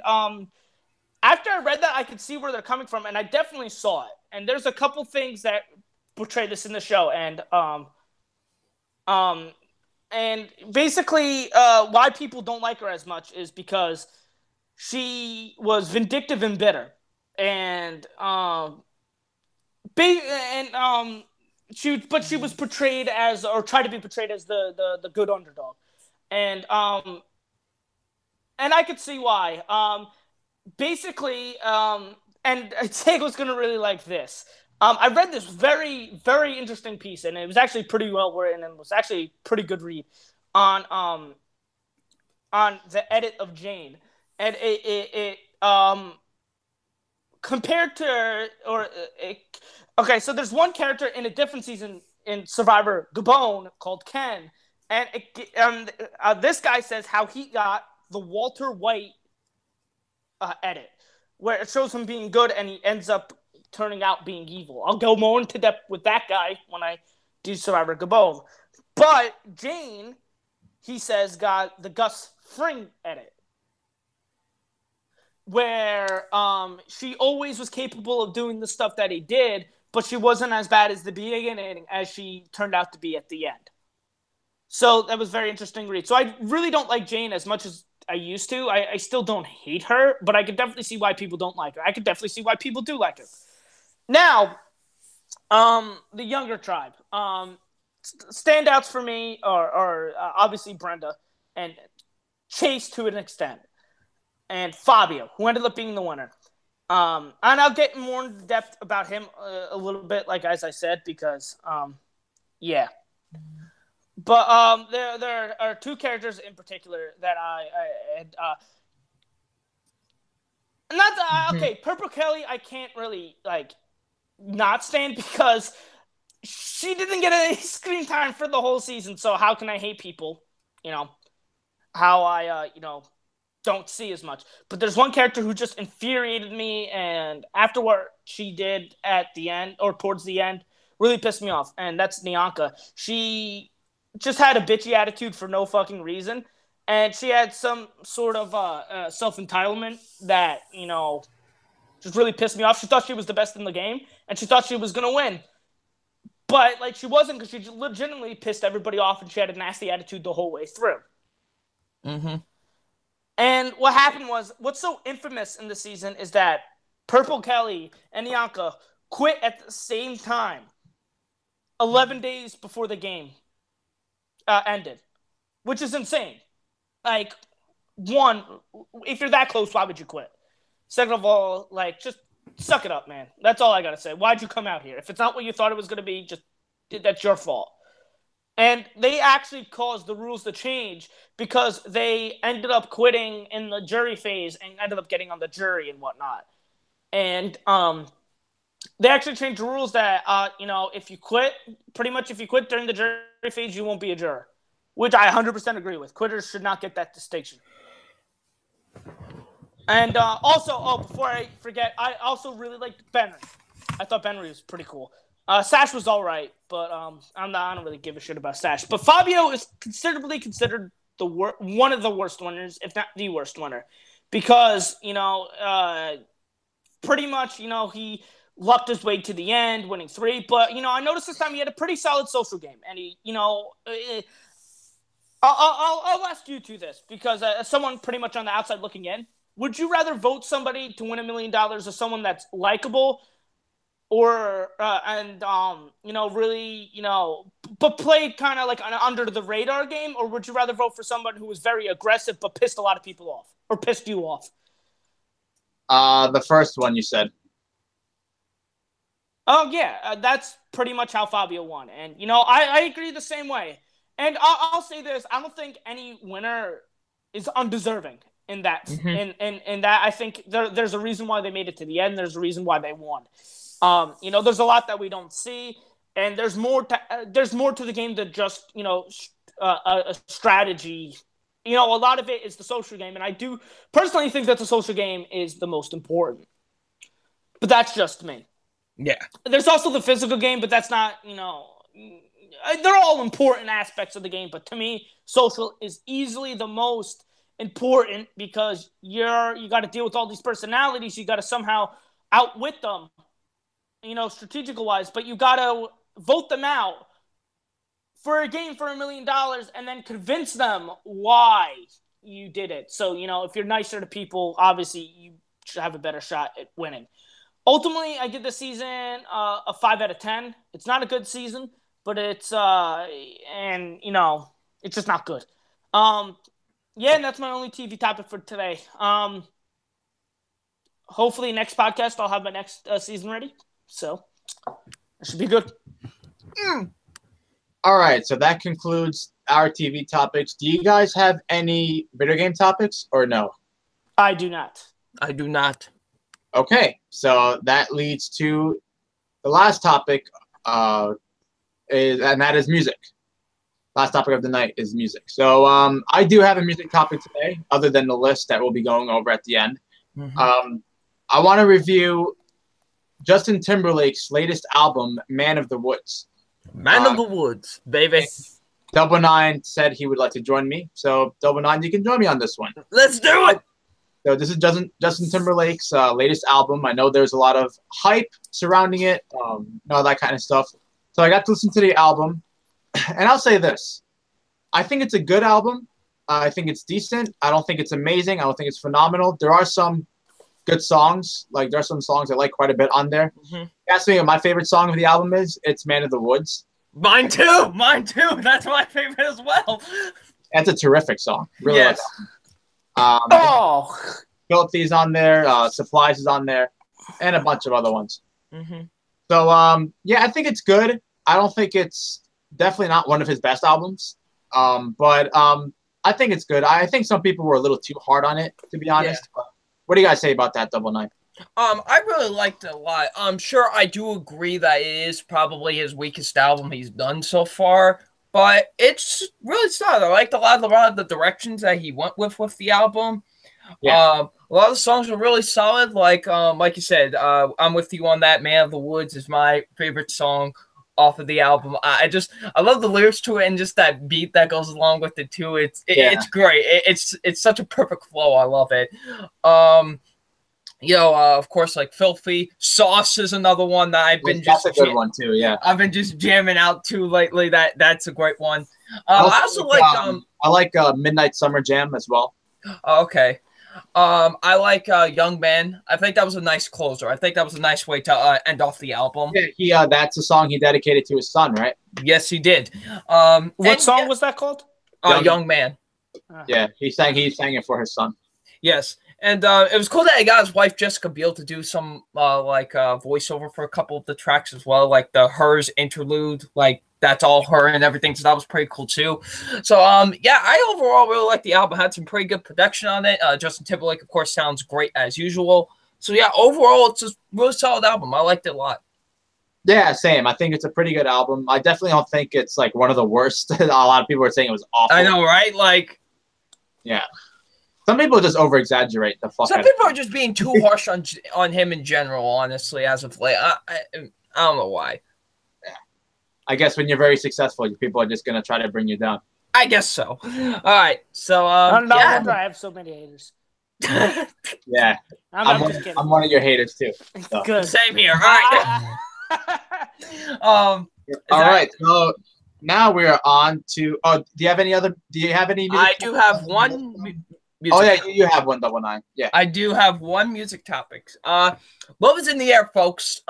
after I read that, I could see where they're coming from, and I definitely saw it. And there's a couple things that portray this in the show, and basically why people don't like her as much is because she was vindictive and bitter, and she was portrayed as, or tried to be portrayed as the good underdog, and I could see why. Basically, and Diego's gonna really like this. I read this very, very interesting piece, and it was actually pretty well written, and was actually a pretty good read on the edit of Jane. And it compared to, okay, so there's one character in a different season in Survivor Gabon called Ken, and this guy says how he got the Walter White edit, where it shows him being good, and he ends up turning out being evil. I'll go more into depth with that guy when I do Survivor Gabon. But Jane, he says, got the Gus Fring edit, where she always was capable of doing the stuff that he did, but she wasn't as bad as the beginning as she turned out to be at the end. So that was very interesting to read. So I really don't like Jane as much as I used to. I still don't hate her, but I could definitely see why people don't like her. I could definitely see why people do like her. Now, the younger tribe. Standouts for me are obviously Brenda and Chase to an extent, and Fabio, who ended up being the winner. And I'll get more in depth about him a little bit, like as I said, because yeah. But there are two characters in particular that Purple Kelly I can't really not stand because she didn't get any screen time for the whole season. So how can I hate people? How I don't see as much. But there's one character who just infuriated me, and after what she did at the end or towards the end really pissed me off, and that's Nyanka. She just had a bitchy attitude for no fucking reason, and she had some sort of self-entitlement that, just really pissed me off. She thought she was the best in the game, and she thought she was going to win. But, she wasn't, because she legitimately pissed everybody off, and she had a nasty attitude the whole way through. Mm-hmm. And what happened was, what's so infamous in the season is that Purple Kelly and Nyanka quit at the same time, 11 days before the game ended, which is insane. One, if you're that close, why would you quit? Second of all, just suck it up, man. That's all I gotta say. Why'd you come out here? If it's not what you thought it was gonna be, that's your fault. And they actually caused the rules to change because they ended up quitting in the jury phase and ended up getting on the jury and whatnot. And they actually changed the rules that if you quit during the jury phase, you won't be a juror. Which I 100% agree with. Quitters should not get that distinction. And also, before I forget, I also really liked Benry. I thought Benry was pretty cool. Sash was all right, but I don't really give a shit about Sash. But Fabio is considered one of the worst winners, if not the worst winner, because pretty much he lucked his way to the end, winning 3. But I noticed this time he had a pretty solid social game, and he I'll ask you two this, because as someone pretty much on the outside looking in, would you rather vote somebody to win $1 million or someone that's likable, or really but played kind of like an under the radar game, or would you rather vote for someone who was very aggressive but pissed a lot of people off, or pissed you off? The first one you said. Oh yeah, that's pretty much how Fabio won, and I agree the same way. And I'll say this: I don't think any winner is undeserving in that. Mm-hmm. In that, I think there's a reason why they made it to the end. There's a reason why they won. There's a lot that we don't see, and there's more to the game than just a strategy. A lot of it is the social game, and I do personally think that the social game is the most important. But that's just me. Yeah. There's also the physical game, but that's not they're all important aspects of the game, but to me, social is easily the most important, because you got to deal with all these personalities. You got to somehow outwit them, strategical wise, but you got to vote them out for a game for $1 million and then convince them why you did it. So, if you're nicer to people, obviously you should have a better shot at winning. Ultimately, I give this season a 5 out of 10. It's not a good season, but it's it's just not good. And that's my only TV topic for today. Hopefully next podcast I'll have my next season ready. So it should be good. All right, so that concludes our TV topics. Do you guys have any video game topics or no? I do not. I do not. Okay, so that leads to the last topic, and that is music. Last topic of the night is music. So I do have a music topic today, other than the list that we'll be going over at the end. Mm-hmm. I want to review Justin Timberlake's latest album, Man of the Woods. Man of the Woods, baby. Double Nine said he would like to join me. So, Double Nine, you can join me on this one. Let's do it! So, this is Justin Timberlake's latest album. I know there's a lot of hype surrounding it, all that kind of stuff. So, I got to listen to the album. And I'll say this. I think it's a good album. I think it's decent. I don't think it's amazing. I don't think it's phenomenal. There are some good songs. Like, there are some songs I like quite a bit on there. Mm-hmm. Ask me what my favorite song of the album is. It's Man of the Woods. Mine too. That's my favorite as well. That's a terrific song. Really yes. like that. Filthy's on there. Supplies is on there. And a bunch of other ones. Mm-hmm. So, yeah, I think it's good. I don't think it's definitely not one of his best albums. But I think it's good. I think some people were a little too hard on it, to be honest. Yeah. But what do you guys say about that, Double Nine? I really liked it a lot. I'm sure I do agree that it is probably his weakest album he's done so far, but it's really solid. I liked a lot of the directions that he went with the album. Yeah. A lot of the songs were really solid. Like you said, I'm with you on that. Man of the Woods is my favorite song off of the album. I love the lyrics to it and just that beat that goes along with it too. It's great. It's such a perfect flow. I love it. Of course, like Filthy. Sauce is another one that I've been That's a good one too, yeah. I've been just jamming out to lately. That's a great one. I also like I like Midnight Summer Jam as well. Okay. I like Young Man. I think that was a nice closer. I think that was a nice way to end off the album. Yeah, that's a song he dedicated to his son, right? Yes, he did. What song was that called? Young Man. Yeah, he sang it for his son. Yes. And it was cool that he got his wife Jessica Biel to do some voiceover for a couple of the tracks as well, like the Hers interlude, like that's all her and everything. So that was pretty cool too. So yeah, I overall really like the album. Had some pretty good production on it. Justin Timberlake, of course, sounds great as usual. So yeah, overall it's a really solid album. I liked it a lot. Yeah, same. I think it's a pretty good album. I definitely don't think it's like one of the worst. A lot of people are saying it was awful. I know, right? Like, yeah. Some people just over-exaggerate the fuck. Some people are just being too harsh on him in general, honestly, as of late. I don't know why. Yeah. I guess when you're very successful, people are just going to try to bring you down. I guess so. All right. So, no yeah. wonder I have so many haters. Yeah. I'm one of your haters, too. So. Good. Same here. All right. All right. So now we're on to... Oh, do you have any... I do have one... Oh yeah, you have one, Double Nine. Yeah, I do have one music topic. Love is in the air, folks.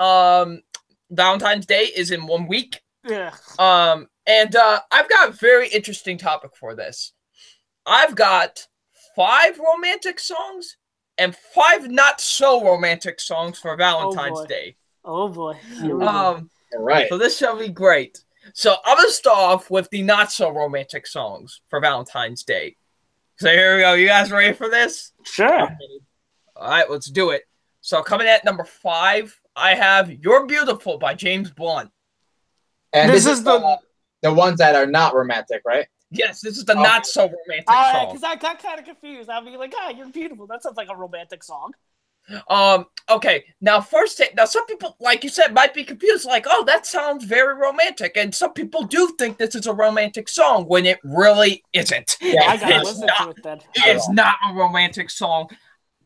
Valentine's Day is in 1 week. Yeah. And I've got a very interesting topic for this. I've got 5 romantic songs and 5 not so romantic songs for Valentine's Day. Oh boy. All right. So this shall be great. So I'm gonna start off with the not so romantic songs for Valentine's Day. So here we go. You guys ready for this? Sure. All right, let's do it. So coming at number 5, I have "You're Beautiful" by James Blunt. And this is the ones that are not romantic, right? Yes, this is the not so romantic song. Because I got kind of confused. I'll be like, "You're beautiful." That sounds like a romantic song. Okay. Now, some people, like you said, might be confused. Like, oh, that sounds very romantic, and some people do think this is a romantic song when it really isn't. Yeah, I gotta listen to it then. It's not a romantic song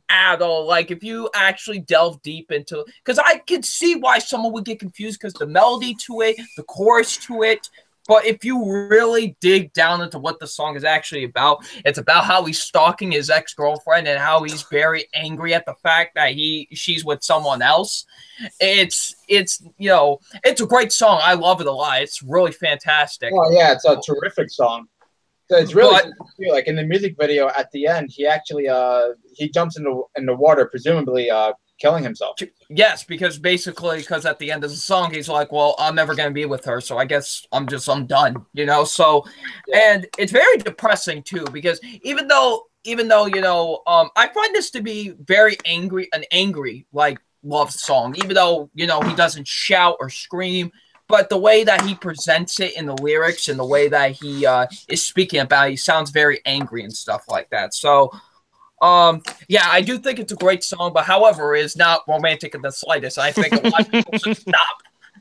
at all. Like, if you actually delve deep into, because I could see why someone would get confused because the melody to it, the chorus to it. But if you really dig down into what the song is actually about, it's about how he's stalking his ex-girlfriend and how he's very angry at the fact that she's with someone else. It's a great song. I love it a lot. It's really fantastic. Oh yeah, it's a terrific song. So it's really like in the music video at the end, he actually he jumps in the water, presumably killing himself. Yes, because at the end of the song, he's like, well, I'm never going to be with her, so I guess I'm done, so, yeah. And it's very depressing, too, because even though, I find this to be very angry, like, love song, even though, he doesn't shout or scream, but the way that he presents it in the lyrics and the way that he is speaking about it, he sounds very angry and stuff like that, so... Yeah, I do think it's a great song, but however, it is not romantic in the slightest. I think a lot of people should stop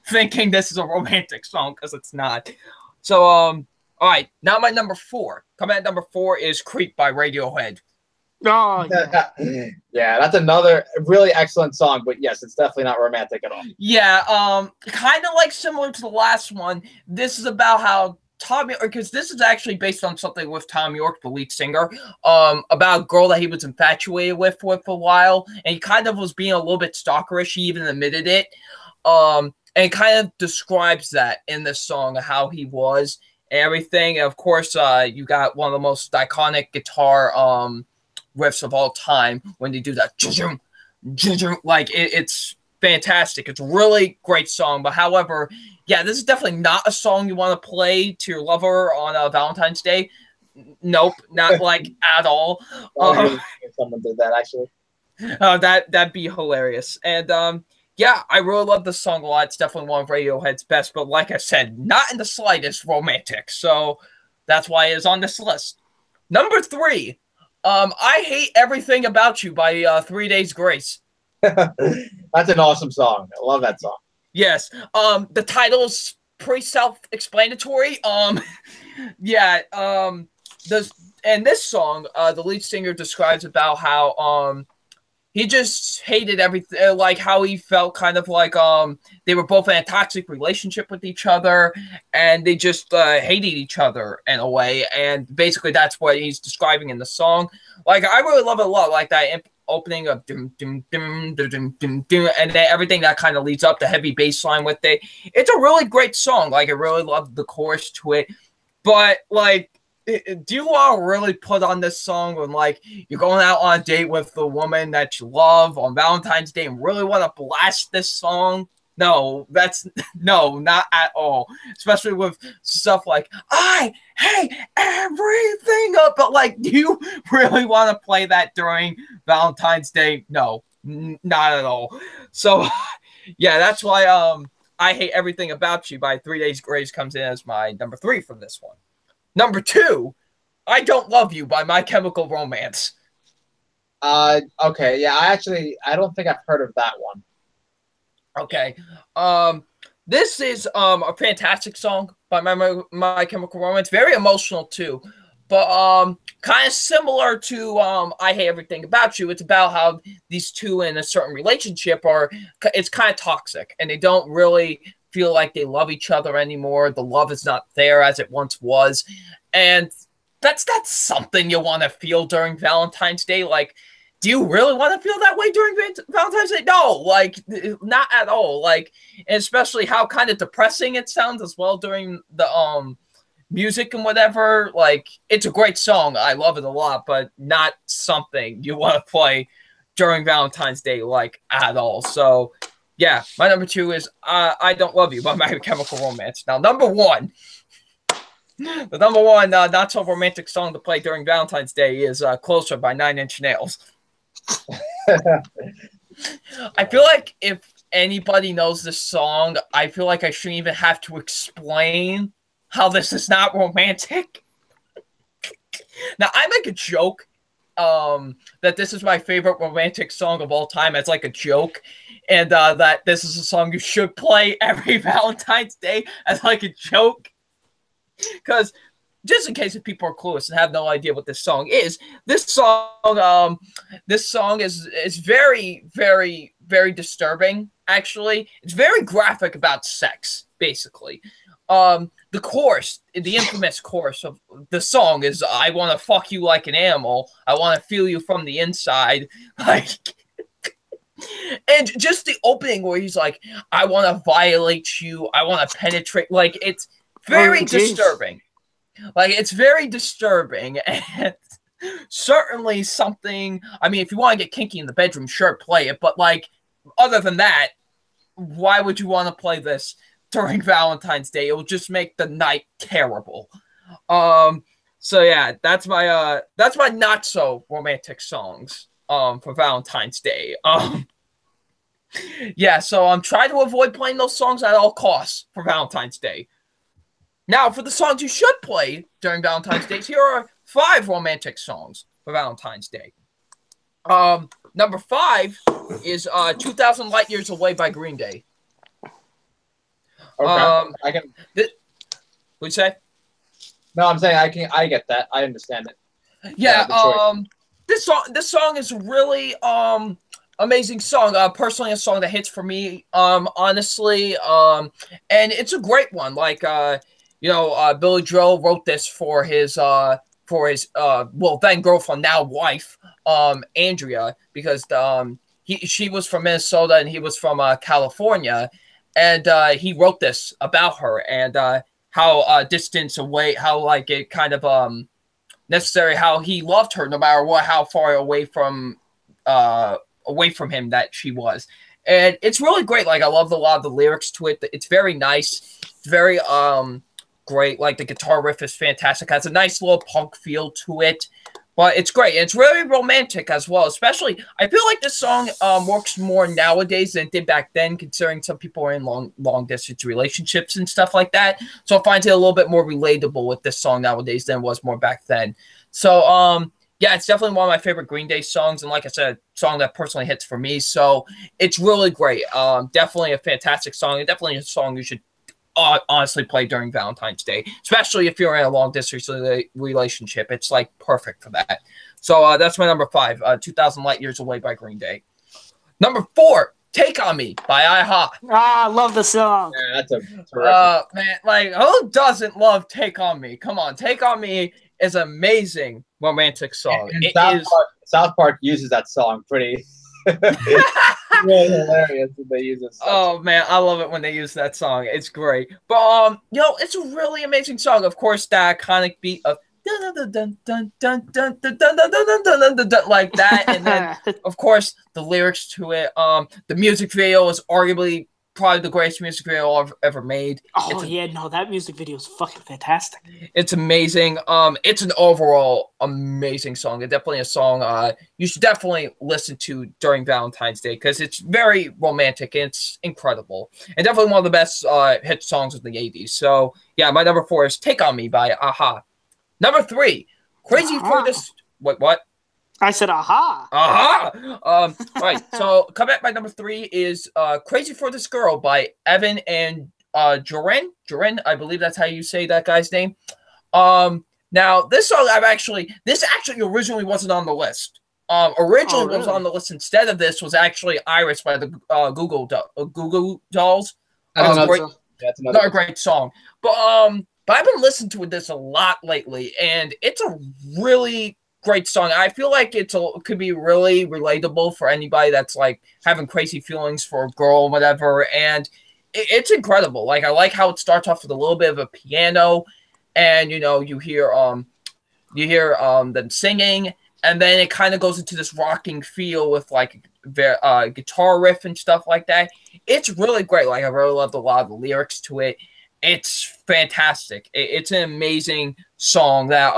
thinking this is a romantic song because it's not. So, all right, now my number 4. Coming at number 4 is "Creep" by Radiohead. Oh, yeah. Yeah, that's another really excellent song, but yes, it's definitely not romantic at all. Yeah, kind of like similar to the last one. This is about how because this is actually based on something with Tom York, the lead singer, about a girl that he was infatuated with for a while, and he kind of was being a little bit stalkerish. He even admitted it. And it kind of describes that in this song, how he was and everything. And of course, you got one of the most iconic guitar riffs of all time when they do that. Like it's fantastic. It's a really great song. But however, yeah, this is definitely not a song you want to play to your lover on Valentine's Day. Nope, not like at all. If someone did that, actually. That'd be hilarious. And yeah, I really love this song a lot. It's definitely one of Radiohead's best. But like I said, not in the slightest romantic. So that's why it is on this list. Number 3. I Hate Everything About You by 3 Days Grace. That's an awesome song. I love that song. Yes. The title's pretty self-explanatory. Yeah. This song, the lead singer describes about how he just hated everything, like how he felt kind of like they were both in a toxic relationship with each other, and they just hated each other in a way. And basically, that's what he's describing in the song. Like, I really love it a lot, like that opening of dum, dum, dum, dum, dum, dum, dum, and then everything that kind of leads up the heavy bass line with it. It's a really great song. Like, I really love the chorus to it. But, like, do you want to really put on this song when, like, you're going out on a date with the woman that you love on Valentine's Day and really want to blast this song? No, no, not at all. Especially with stuff like, I hate everything up. But, like, do you really want to play that during Valentine's Day? No, not at all. So, yeah, that's why I Hate Everything About You by 3 Days Grace comes in as my number 3 from this one. Number 2, I Don't Love You by My Chemical Romance. Okay, yeah, I don't think I've heard of that one. Okay. This is a fantastic song by My Chemical Romance. Very emotional too. But kind of similar to I Hate Everything About You. It's about how these two in a certain relationship it's kind of toxic, and they don't really feel like they love each other anymore. The love is not there as it once was. And that's something you want to feel during Valentine's Day. Like, do you really want to feel that way during Valentine's Day? No, like, not at all. Like, and especially how kind of depressing it sounds as well during the music and whatever. Like, it's a great song. I love it a lot, but not something you want to play during Valentine's Day, like, at all. So, yeah, my number 2 is I Don't Love You by My Chemical Romance. Now, number 1. The number 1 not so romantic song to play during Valentine's Day is Closer by 9 Inch Nails. I feel like if anybody knows this song, I feel like I shouldn't even have to explain how this is not romantic. Now, I make a joke that this is my favorite romantic song of all time as like a joke, and that this is a song you should play every Valentine's Day as like a joke. Because just in case if people are clueless and have no idea what this song is, this song is very, very, very disturbing. Actually, it's very graphic about sex. Basically, the chorus, the infamous chorus of the song is "I want to fuck you like an animal. I want to feel you from the inside." Like, and just the opening where he's like, "I want to violate you. I want to penetrate." Like, it's very disturbing. Like, it's very disturbing, and certainly something. I mean, if you want to get kinky in the bedroom, sure, play it. But, like, other than that, why would you want to play this during Valentine's Day? It will just make the night terrible. So yeah, that's my not so romantic songs for Valentine's Day. Yeah, so I'm trying to avoid playing those songs at all costs for Valentine's Day. Now, for the songs you should play during Valentine's Day, here are 5 romantic songs for Valentine's Day. Number 5 is 2,000 Light Years Away by Green Day. Okay. I can. What'd you say? No, I'm saying I get that. I understand it. Yeah. This song is really amazing song. Personally, a song that hits for me. Honestly. And it's a great one. Like Billy Joel wrote this for his then girlfriend, now wife, Andrea, because she was from Minnesota and he was from California, and he wrote this about her and how distance away, how like it kind of necessary, how he loved her no matter what, how far away from him that she was. And it's really great. Like I love a lot of the lyrics to it. It's very nice. It's very great. Like the guitar riff is fantastic. Has a nice little punk feel to it. But it's great. And it's really romantic as well. Especially, I feel like this song works more nowadays than it did back then, considering some people are in long distance relationships and stuff like that. So I find it a little bit more relatable with this song nowadays than it was more back then. So yeah, it's definitely one of my favorite Green Day songs, and like I said, a song that personally hits for me. So it's really great. Definitely a fantastic song, and definitely a song you should honestly play during Valentine's Day, especially if you're in a long distance relationship. It's like perfect for that. So that's my number 5, 2,000 Light Years Away by Green Day. Number 4, Take On Me by IHA. I love the song. Yeah, that's a terrific. Man, like who doesn't love Take On Me? Come on, Take On Me is an amazing romantic song. And South Park uses that song pretty. Really hilarious when they use it. Oh man, I love it when they use that song. It's great. But it's a really amazing song. Of course, that iconic beat of like that, and then of course the lyrics to it. The music video is arguably probably the greatest music video I've ever made. Oh that music video is fucking fantastic. It's amazing. It's an overall amazing song. It's definitely a song you should definitely listen to during Valentine's Day because it's very romantic and it's incredible. And definitely one of the best hit songs of the 80s. So yeah, my number 4 is Take On Me by IHA. Number 3, Crazy for This. Wait, what? I said, aha. Aha. All right. So, coming at my number 3 is Crazy for This Girl by Evan and Jorin. Jorin, I believe that's how you say that guy's name. Now, this song this actually originally wasn't on the list. Originally what was on the list instead of this was actually Iris by the Google Dolls. That's another great song. But I've been listening to this a lot lately, and it's a really great song. I feel like it could be really relatable for anybody that's like having crazy feelings for a girl or whatever. And it's incredible. Like I like how it starts off with a little bit of a piano, and you hear them singing, and then it kind of goes into this rocking feel with like guitar riff and stuff like that. It's really great. Like I really loved a lot of the lyrics to it. It's fantastic. It's an amazing song that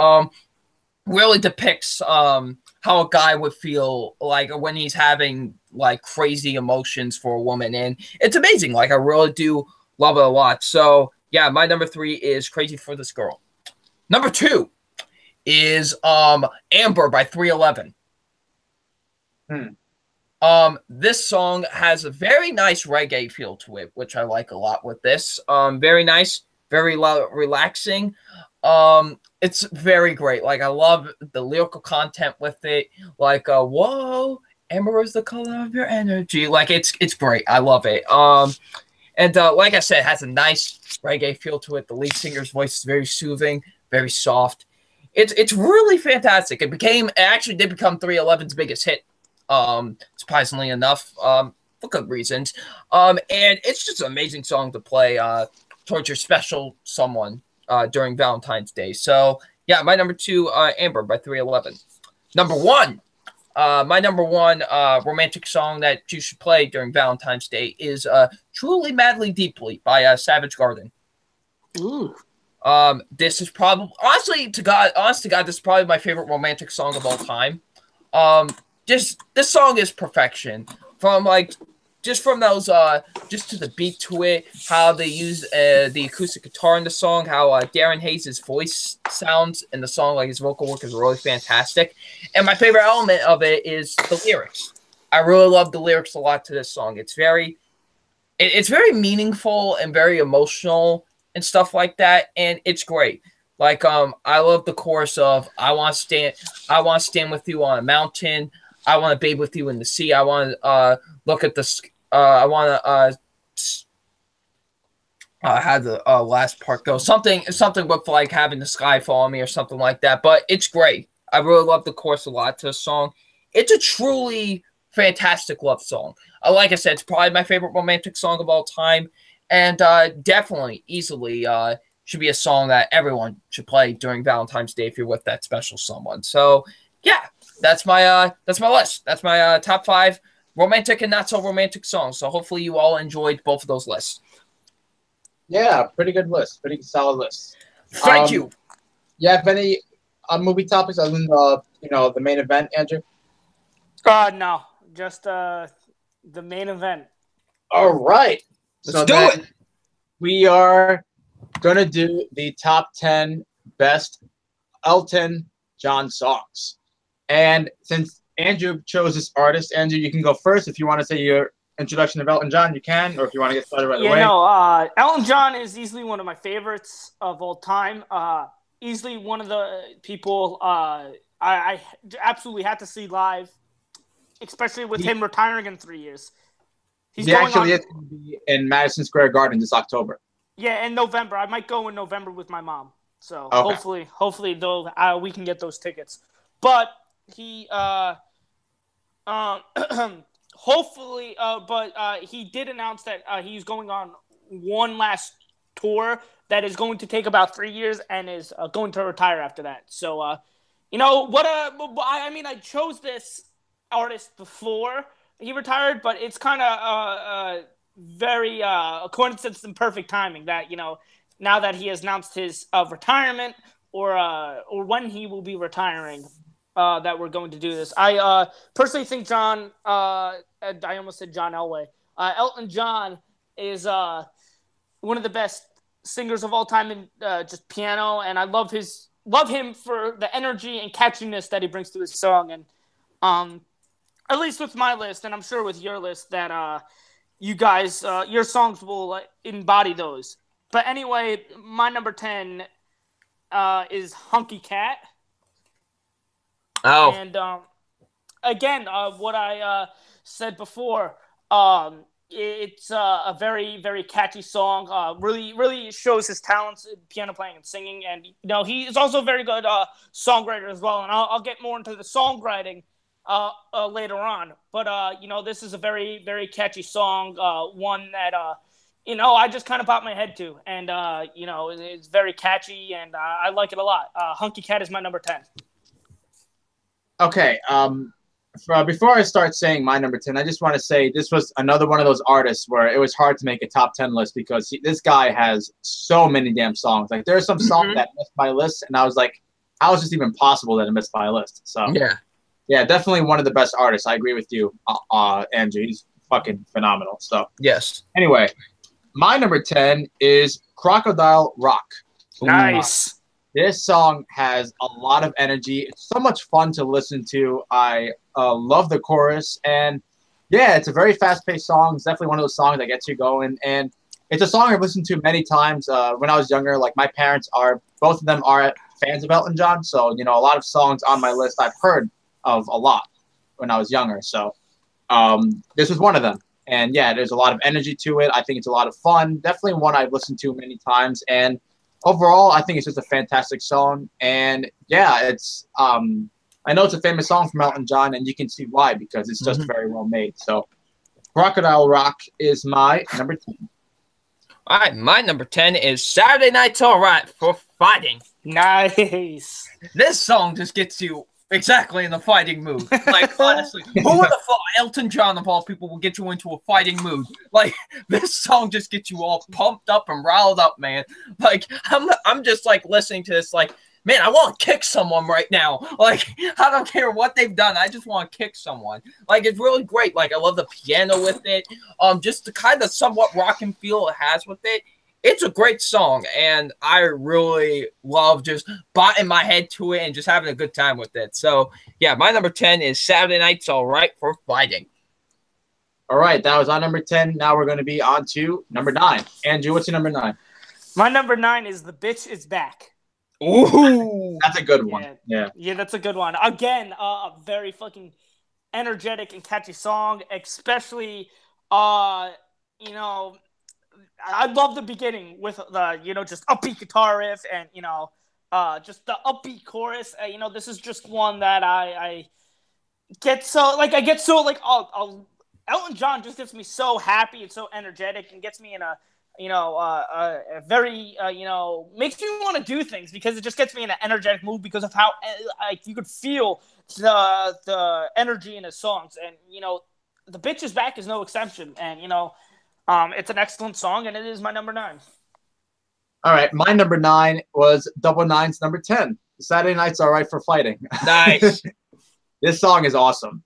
really depicts how a guy would feel like when he's having like crazy emotions for a woman, and it's amazing. Like I really do love it a lot. So yeah, my number 3 is Crazy for This Girl. Number 2 is Amber by 311. This song has a very nice reggae feel to it, which I like a lot with this. Very nice, very relaxing. It's very great. Like I love the lyrical content with it. Like whoa, amber is the color of your energy. Like it's great. I love it. And like I said, it has a nice reggae feel to it. The lead singer's voice is very soothing, very soft. It's really fantastic. It actually did become 311's biggest hit. Surprisingly enough, for good reasons. And it's just an amazing song to play towards your special someone during Valentine's Day. So yeah, my number 2, Amber by 311. Number 1, my number 1 romantic song that you should play during Valentine's Day is Truly Madly Deeply by Savage Garden. Ooh. This is probably honest to God, this is probably my favorite romantic song of all time. This song is perfection. From like just from those, just to the beat to it, how they use the acoustic guitar in the song, how Darren Hayes' voice sounds in the song, like his vocal work is really fantastic. And my favorite element of it is the lyrics. I really love the lyrics a lot to this song. It's very meaningful and very emotional and stuff like that, and it's great. Like, I love the chorus of I want to stand with you on a mountain. I want to bathe with you in the sea. I want to look at the. I want to. How the last part go? Something with like having the sky fall on me or something like that. But it's great. I really love the chorus a lot to the song. It's a truly fantastic love song. Like I said, it's probably my favorite romantic song of all time, and definitely, easily, should be a song that everyone should play during Valentine's Day if you're with that special someone. So, yeah, that's my list. That's my top 5 romantic and not so romantic songs. So hopefully you all enjoyed both of those lists. Yeah, pretty good list. Pretty solid list. Thank you. You have any movie topics other than the main event, Andrew? No, just the main event. All right. Let's do it. We are going to do the top 10 best Elton John songs. And since Andrew chose this artist, Andrew, you can go first. If you want to say your introduction of Elton John, you can. Or if you want to get started right away. Elton John is easily one of my favorites of all time. Easily one of the people I absolutely had to see live, especially with him retiring in 3 years. He actually is going to be in Madison Square Garden this October. Yeah, in November. I might go in November with my mom. So okay. hopefully we can get those tickets. But he hopefully he did announce that he's going on one last tour that is going to take about 3 years and is going to retire after that. So I chose this artist before he retired, but it's kind of very a coincidence and perfect timing that now that he has announced his retirement or when he will be retiring, that we're going to do this. I personally think I almost said John Elway. Elton John is one of the best singers of all time in just piano, and I love him for the energy and catchiness that he brings to his song. And at least with my list, and I'm sure with your list, that you guys, your songs will embody those. But anyway, my number 10 is Hunky Cat. Oh. And again, what I said before, it's a very, very catchy song. Really shows his talents in piano playing and singing. And he is also a very good songwriter as well. And I'll get more into the songwriting later on. But this is a very, very catchy song. One that I just kind of bop my head to, and it's very catchy, and I like it a lot. Hunky Cat is my number 10. Okay. Before I start saying my number 10, I just want to say this was another one of those artists where it was hard to make a top 10 list because this guy has so many damn songs. Like there are some songs that missed my list, and I was like, how is this even possible that it missed my list? So yeah, definitely one of the best artists. I agree with you, Andrew. He's fucking phenomenal. So yes. Anyway, my number 10 is Crocodile Rock. Nice. This song has a lot of energy. It's so much fun to listen to. I love the chorus. And, yeah, it's a very fast-paced song. It's definitely one of those songs that gets you going. And it's a song I've listened to many times when I was younger. Like, my parents both of them are fans of Elton John. So, a lot of songs on my list I've heard of a lot when I was younger. So this was one of them. And, yeah, there's a lot of energy to it. I think it's a lot of fun. Definitely one I've listened to many times. And overall, I think it's just a fantastic song. And, yeah, it's I know it's a famous song from Elton John, and you can see why, because it's just very well made. So Crocodile Rock is my number 10. All right, my number 10 is Saturday Night's All Right for Fighting. Nice. This song just gets you exactly in the fighting mood. Like, honestly, who would have thought Elton John, of all people, will get you into a fighting mood? Like, this song just gets you all pumped up and riled up, man. Like, I'm just, like, listening to this, like, man, I want to kick someone right now. Like, I don't care what they've done. I just want to kick someone. Like, it's really great. Like, I love the piano with it. Just the kind of somewhat rockin' feel it has with it. It's a great song, and I really love just bopping my head to it and just having a good time with it. So, yeah, my number 10 is Saturday Night's All Right for Fighting. All right, that was on number 10. Now we're going to be on to number 9. Andrew, what's your number 9? My number 9 is The Bitch Is Back. Ooh. That's a good one. Yeah, that's a good one. Again, a very fucking energetic and catchy song, especially, you know, I love the beginning with the, just upbeat guitar riff and, just the upbeat chorus. This is just one that I get so, like, Elton John just gets me so happy and so energetic and gets me in a very, makes me want to do things because it just gets me in an energetic mood because of how, you could feel the energy in his songs. And, The Bitch Is Back is no exception. And, it's an excellent song, and it is my number 9. All right, my number 9 was Double Nine's number 10. Saturday Night's All Right for Fighting. Nice. This song is awesome.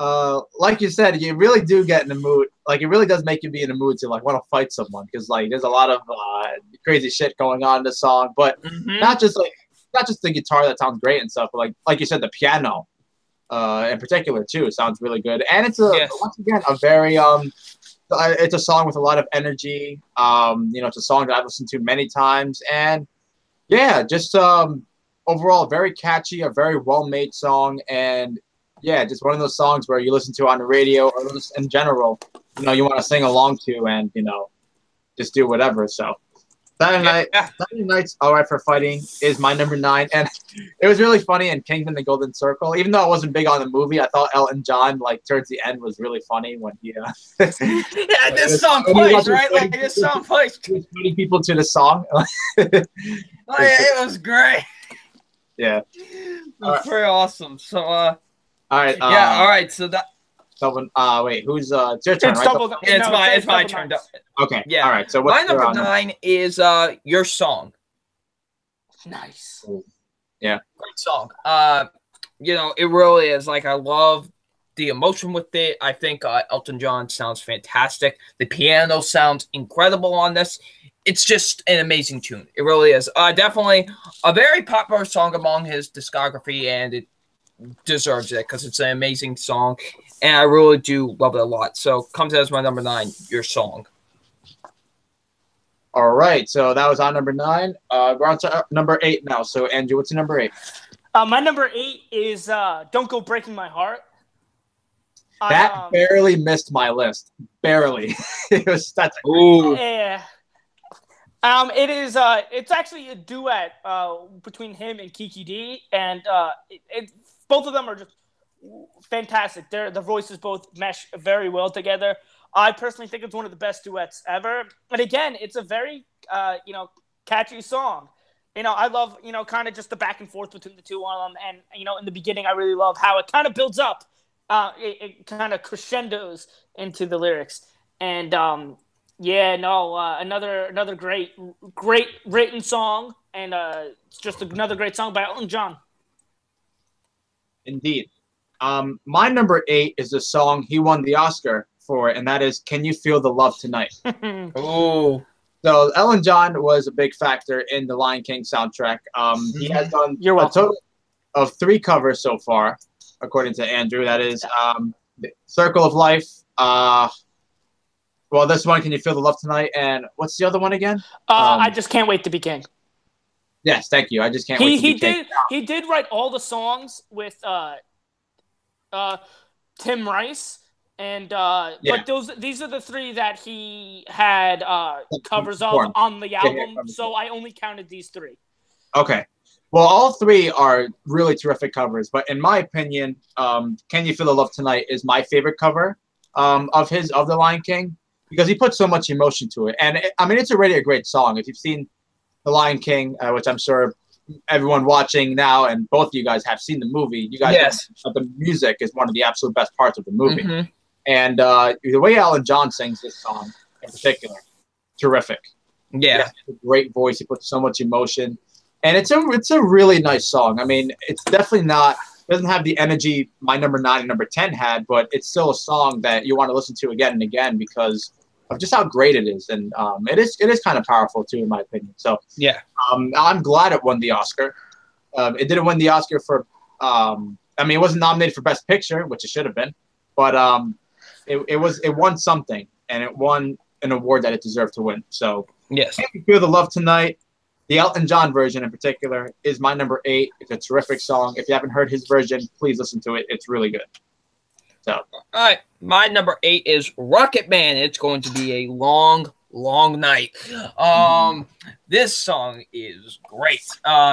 Like you said, you really do get in the mood. Like, it really does make you be in the mood to, like, want to fight someone because, like, there's a lot of crazy shit going on in the song. But not just the guitar that sounds great and stuff, but like you said, the piano in particular too sounds really good. And it's once again a very it's a song with a lot of energy. It's a song that I've listened to many times, and yeah, just overall very catchy, a very well-made song, and yeah, just one of those songs where you listen to on the radio or in general, you want to sing along to and just do whatever. So Saturday Night's All Right for Fighting is my number 9, and it was really funny in Kingdom the Golden Circle. Even though I wasn't big on the movie, I thought Elton John, like, towards the end was really funny when he this song plays, right? Like, this song plays. Putting people to the song. It was great. Yeah. It was very awesome. So, all right. All right. So that. Wait, who's it's your turn, right? It's my turn. Okay. Yeah. All right. So my number 9 is Your Song. Nice. Yeah. Great song. It really is. Like, I love the emotion with it. I think Elton John sounds fantastic. The piano sounds incredible on this. It's just an amazing tune. It really is. Definitely a very popular song among his discography, and it deserves it because it's an amazing song, and I really do love it a lot. So comes as my number 9, Your Song. All right, so that was on number 9. We're on to number 8 now. So Andrew, what's your number 8? My number 8 is Don't Go Breaking My Heart. That barely missed my list. Barely. It was that's yeah. It is. It's actually a duet between him and Kiki D, and both of them are just fantastic. Their voices both mesh very well together. I personally think it's one of the best duets ever. And again, it's a very catchy song. I love kind of just the back and forth between the two of them. And in the beginning, I really love how it kind of builds up. It kind of crescendos into the lyrics. And another great written song, and it's just another great song by Elton John. Indeed. My number 8 is the song he won the Oscar for, and that is "Can You Feel the Love Tonight?" Oh. So Elton John was a big factor in the Lion King soundtrack. He has done a total of 3 covers so far, according to Andrew. That is "Circle of Life." Well, this one, "Can You Feel the Love Tonight?" And what's the other one again? I Just Can't Wait to Be King. Yes, thank you. I Just Can't Wait to Be King. He did write all the songs with Tim Rice, and but these are the 3 that he had covers of on the album. So I only counted these 3. Okay. Well, all 3 are really terrific covers, but in my opinion, "Can You Feel the Love Tonight" is my favorite cover of the Lion King, because he put so much emotion to it. And it's already a great song. If you've seen The Lion King, which I'm sure everyone watching now, and both of you guys have seen the movie, you guys know the music is one of the absolute best parts of the movie. Mm-hmm. And the way Elton John sings this song in particular, terrific. Yeah. He has a great voice. He puts so much emotion. And it's a really nice song. I mean, it's definitely not doesn't have the energy my number 9 and number 10 had, but it's still a song that you want to listen to again and again because of just how great it is, and it is kind of powerful too, in my opinion. So Yeah. I'm glad it won the Oscar. It didn't win the Oscar for. I mean, it wasn't nominated for Best Picture, which it should have been, but it won something, and it won an award that it deserved to win. So Yes. If You Feel the Love Tonight, the Elton John version in particular, is my number 8. It's a terrific song. If you haven't heard his version, please listen to it. It's really good. So, all right, my number 8 is Rocket Man. It's going to be a long night. This song is great.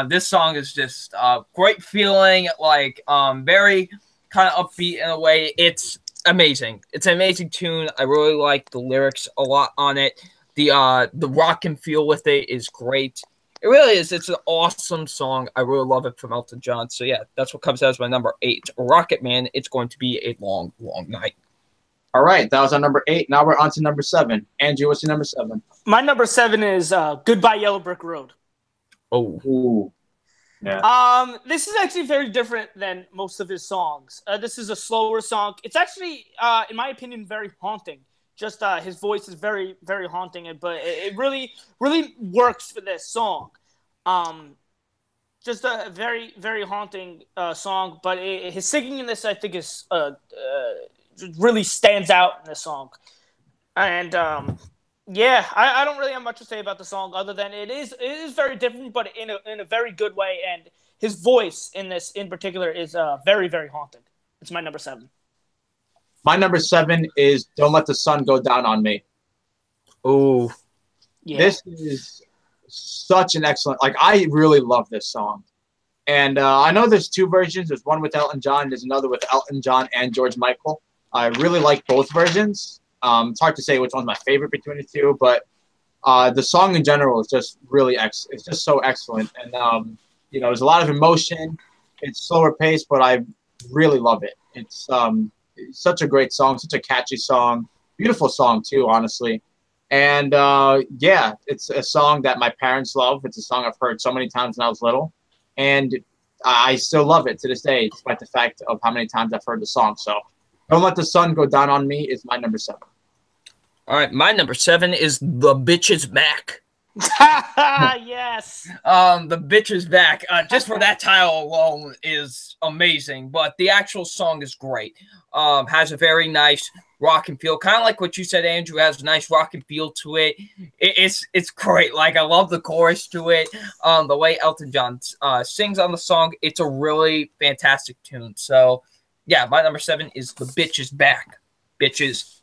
This song is just great feeling, like very kind of upbeat in a way. It's amazing. It's an amazing tune. I really like the lyrics a lot on it. The rock and feel with it is great. It really is. It's an awesome song. I really love it from Elton John. So yeah, that's what comes out as my number 8. Rocket Man. It's going to be a long night. all right, that was our number 8. Now we're on to number 7. Andrew, what's your number 7? My number 7 is Goodbye Yellow Brick Road. Oh. Ooh. Yeah. This is actually very different than most of his songs. This is a slower song. It's actually, in my opinion, very haunting. Just his voice is very, very haunting, but it really, really works for this song. Just a very, very haunting song, but his singing in this, I think, is really stands out in this song. And yeah, I don't really have much to say about the song other than it is very different, but in a very good way. And his voice in this, in particular, is very, very haunting. It's my number 7. My number 7 is Don't Let the Sun Go Down on Me. Oh. Yeah. This is such an excellent, like, I really love this song. And I know there's 2 versions. There's one with Elton John. There's another with Elton John and George Michael. I really like both versions. It's hard to say which one's my favorite between the 2, but the song in general is just really it's just so excellent. And, there's a lot of emotion. It's slower paced, but I really love it. It's such a great song, such a catchy song, beautiful song too, honestly. And yeah, it's a song that my parents love. It's a song I've heard so many times when I was little, and I still love it to this day, despite the fact of how many times I've heard the song. So, Don't Let the Sun Go Down on Me is my number 7. All right, my number 7 is The Bitch Is Back. Yes. The Bitch Is Back. Just for that title alone is amazing, but the actual song is great. Has a very nice rock and feel, kind of like what you said, Andrew. Has a nice rock and feel to it. It's great. Like, I love the chorus to it. The way Elton John sings on the song, it's a really fantastic tune. So yeah, my number 7 is The Bitch Is Back. Bitches.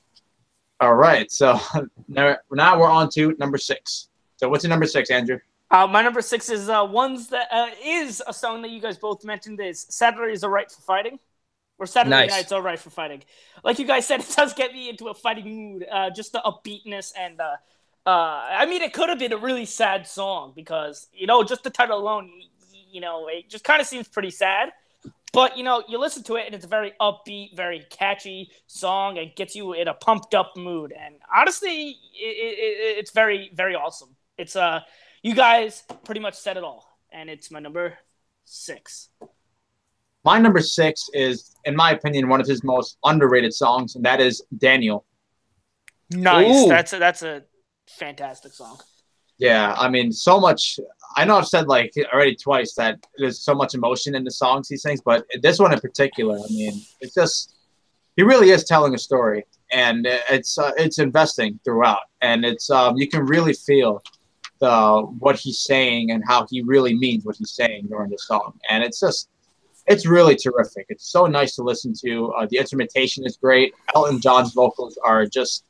All right, so now we're on to number 6. So what's your number 6, Andrew? My number 6 is ones that is a song that you guys both mentioned. Is Saturday is Alright for Fighting, or Saturday Night's Alright for Fighting. Like you guys said, it does get me into a fighting mood. Just the upbeatness and I mean, it could have been a really sad song because just the title alone, it just kind of seems pretty sad. But, you listen to it, and it's a very upbeat, very catchy song, and gets you in a pumped-up mood. And honestly, it's very, very awesome. It's you guys pretty much said it all, and it's my number 6. My number 6 is, in my opinion, one of his most underrated songs, and that is Daniel. Nice. Ooh. That's a fantastic song. Yeah, I mean, so much. I know I've said like already twice that there's so much emotion in the songs he sings, but this one in particular, I mean, it's just he really is telling a story, and it's investing throughout, and it's you can really feel what he's saying and how he really means what he's saying during the song, and it's really terrific. It's so nice to listen to. The instrumentation is great. Elton John's vocals are just.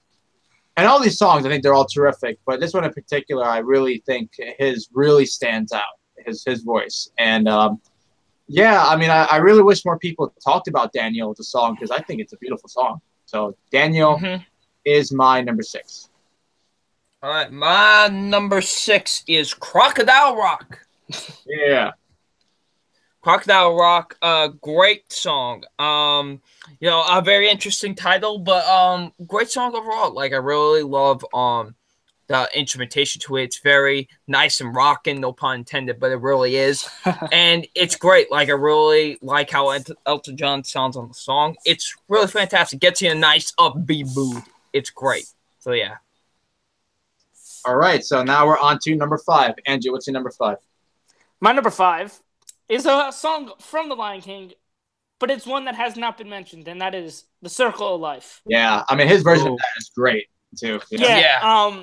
And all these songs, I think they're all terrific, but this one in particular, I really think his really stands out, his voice. And yeah, I mean, I really wish more people talked about Daniel, the song, because I think it's a beautiful song. So Daniel is my number 6. All right, my number 6 is Crocodile Rock. Yeah. Crocodile Rock, great song. A very interesting title, but great song overall. Like, I really love the instrumentation to it. It's very nice and rocking, no pun intended, but it really is. And it's great. Like, I really like how Elton John sounds on the song. It's really fantastic. Gets you in a nice upbeat mood. It's great. So, yeah. All right, so now we're on to number 5. Angie, what's your number 5? My number 5 is a song from The Lion King, but it's one that has not been mentioned, and that is The Circle of Life. Yeah, I mean, his version of that is great, too. Yeah.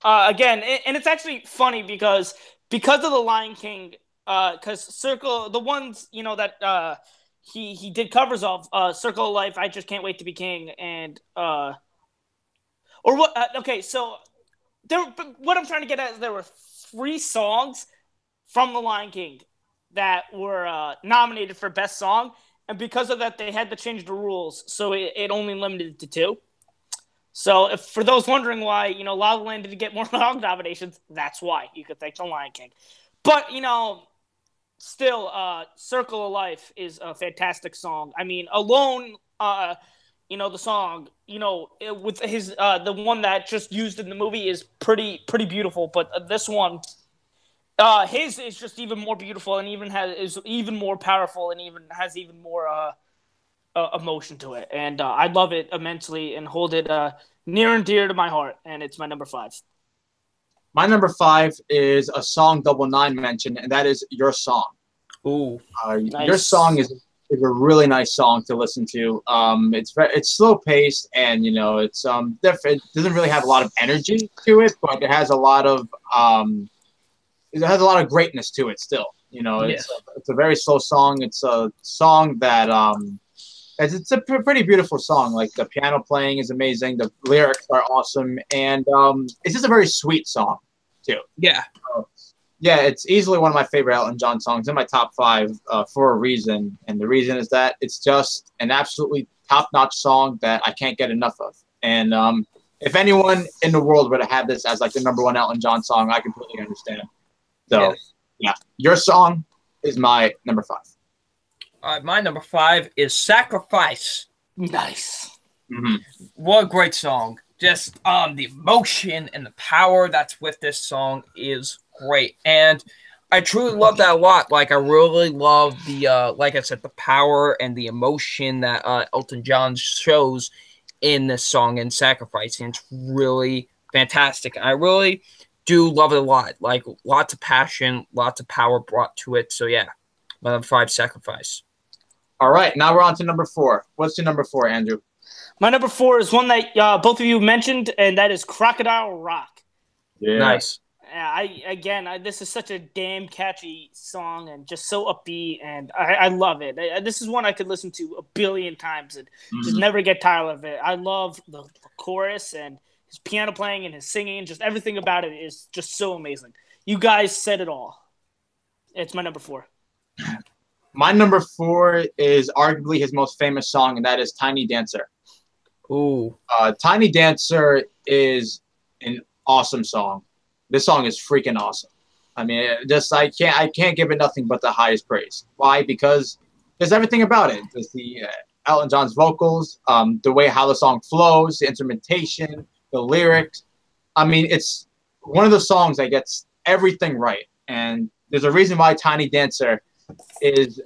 Again, and it's actually funny because of The Lion King, because Circle, the ones, that he did covers of, Circle of Life, I Just Can't Wait to Be King, and, or what, okay, so, what I'm trying to get at is there were 3 songs from The Lion King that were nominated for Best Song, and because of that, they had to change the rules, so it only limited to 2. So, for those wondering why, La La Land didn't get more song nominations, that's why. You could thank The Lion King. But, still, Circle of Life is a fantastic song. I mean, Alone, the song, with his, the one that just used in the movie is pretty beautiful. But this one, his is just even more beautiful and is even more powerful and even has even more emotion to it. And I love it immensely and hold it near and dear to my heart. And it's my number 5. My number 5 is a song Double Nine mentioned, and that is Your Song. Ooh, nice. Your Song is a really nice song to listen to. It's slow paced, and it's it doesn't really have a lot of energy to it, but it has a lot of greatness to it still. It's a very slow song. It's a song that it's a pretty beautiful song. Like, the piano playing is amazing, the lyrics are awesome, and it's just a very sweet song too. Yeah. Yeah, it's easily one of my favorite Elton John songs, in my top 5 for a reason. And the reason is that it's just an absolutely top-notch song that I can't get enough of. And if anyone in the world were to have this as like the number 1 Elton John song, I completely understand. So, yeah, Your Song is my number 5. All right, my number 5 is Sacrifice. Nice. Mm-hmm. What a great song. Just the emotion and the power that's with this song is great. And I truly love that a lot. Like, I really love the, like I said, the power and the emotion that Elton John shows in this song and Sacrifice. And it's really fantastic. I really do love it a lot. Like, lots of passion, lots of power brought to it. So, yeah, my number 5, Sacrifice. All right, now we're on to number 4. What's your number 4, Andrew? My number 4 is one that both of you mentioned, and that is Crocodile Rock. Yeah. Nice. This is such a damn catchy song and just so upbeat, and I love it. This is one I could listen to a billion times and just never get tired of it. I love the chorus and his piano playing and his singing, just everything about it is just so amazing. You guys said it all. It's my number 4. My number 4 is arguably his most famous song, and that is Tiny Dancer. Ooh. Tiny Dancer is an awesome song. This song is freaking awesome. I mean, I can't give it nothing but the highest praise. Why? Because there's everything about it. There's the Elton John's vocals, the way how the song flows, the instrumentation, the lyrics. I mean, it's one of the songs that gets everything right. And there's a reason why Tiny Dancer is,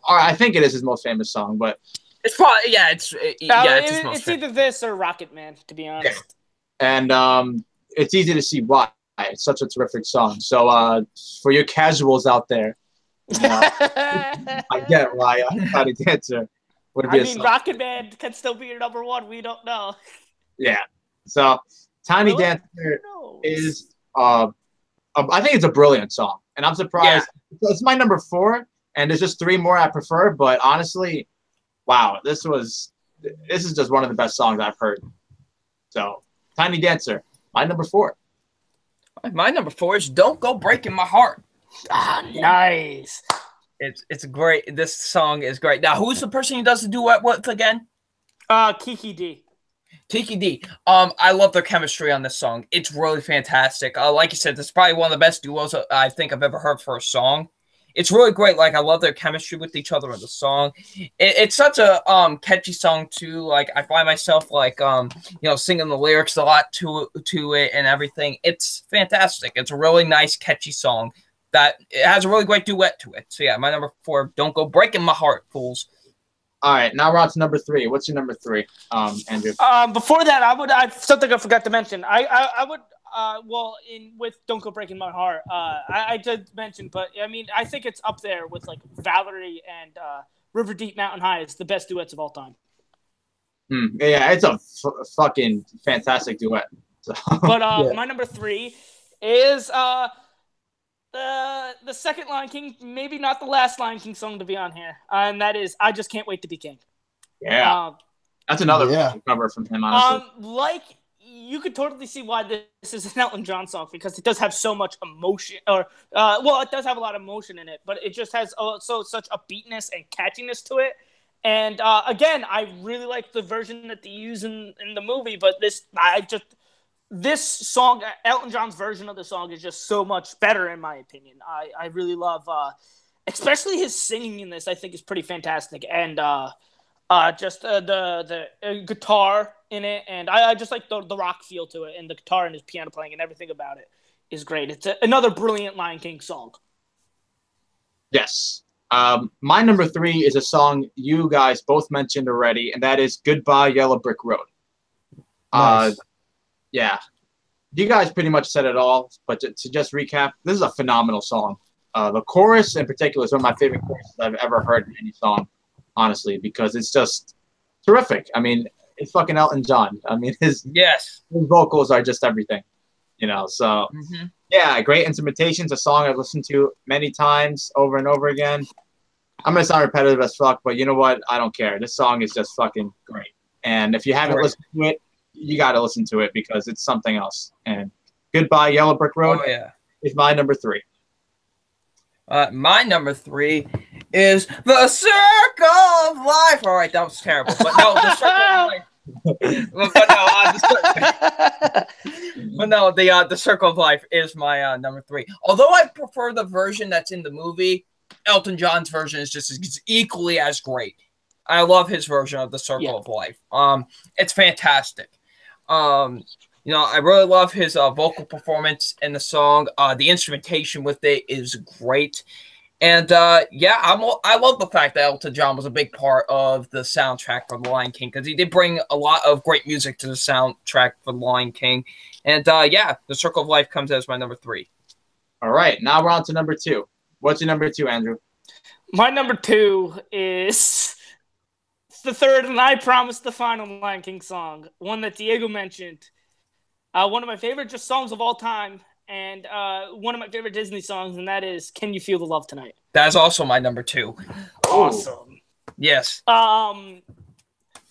or I think it is his most famous song, but it's probably, it's his most it's either this or Rocket Man, to be honest. And it's easy to see why. It's such a terrific song. So for you casuals out there, I get why Tiny Dancer would be song. Rocket Man can still be your number 1. We don't know. Yeah. So Tiny Dancer is, I think it's a brilliant song. And I'm surprised. Yeah. It's my number 4, and there's just 3 more I prefer. But honestly, wow, this is just one of the best songs I've heard. So Tiny Dancer, my number 4. My number 4 is Don't Go Breaking My Heart. Ah, nice. It's great. This song is great. Now, who's the person who does the duet with again? Kiki D. Kiki D. I love their chemistry on this song. It's really fantastic. Like you said, this is probably one of the best duos I think I've ever heard for a song. it's really great. Like, I love their chemistry with each other in the song. It's such a catchy song too. Like, I find myself like singing the lyrics a lot to it and everything. It's fantastic. It's a really nice, catchy song that it has a really great duet to it. So yeah, my number 4, Don't Go Breaking My Heart, Fools. All right, now we're on to number 3. What's your number 3, Andrew? Before that, I something I forgot to mention. I would with Don't Go Breaking My Heart, I did mention, but I mean, I think it's up there with like Valerie and River Deep Mountain High as the best duets of all time. Yeah, it's a fucking fantastic duet. So. But my number 3 is the second Lion King, maybe not the last Lion King song to be on here, and that is I Just Can't Wait to Be King. Yeah, that's another cover from him, honestly. You could totally see why this is an Elton John song, because it does have so much emotion, it does have a lot of emotion in it, but it just has such upbeatness and catchiness to it. And again, I really like the version that they use in the movie, but this song, Elton John's version of the song, is just so much better in my opinion. I really love, especially his singing in this. I think is pretty fantastic, and just the guitar in it, and I just like the rock feel to it, and the guitar and his piano playing and everything about it is great. It's another brilliant Lion King song. Yes. My number 3 is a song you guys both mentioned already, and that is Goodbye Yellow Brick Road. Nice. Yeah. You guys pretty much said it all, but to just recap, this is a phenomenal song. The chorus in particular is one of my favorite choruses I've ever heard in any song, honestly, because it's just terrific. I mean, it's fucking Elton John. I mean, his vocals are just everything, so yeah, great instrumentation. It's a song I've listened to many times over and over again. I'm going to sound repetitive as fuck, but you know what? I don't care. This song is just fucking great. And if you haven't listened to it, you got to listen to it because it's something else. And Goodbye Yellow Brick Road is my number 3. My number 3 is The Circle of Life. All right, that was terrible. But no, The Circle of Life. The Circle of Life is my number 3. Although I prefer the version that's in the movie, Elton John's version is just equally as great. I love his version of The Circle of Life. It's fantastic. I really love his vocal performance in the song. The instrumentation with it is great. And I love the fact that Elton John was a big part of the soundtrack for The Lion King, because he did bring a lot of great music to the soundtrack for The Lion King. And The Circle of Life comes as my number 3. All right, now we're on to number 2. What's your number 2, Andrew? My number 2 is the third, and I promise the final Lion King song, one that Diego mentioned. One of my favorite songs of all time, and one of my favorite Disney songs, and that is "Can You Feel the Love Tonight?" That is also my number 2. Awesome. Yes.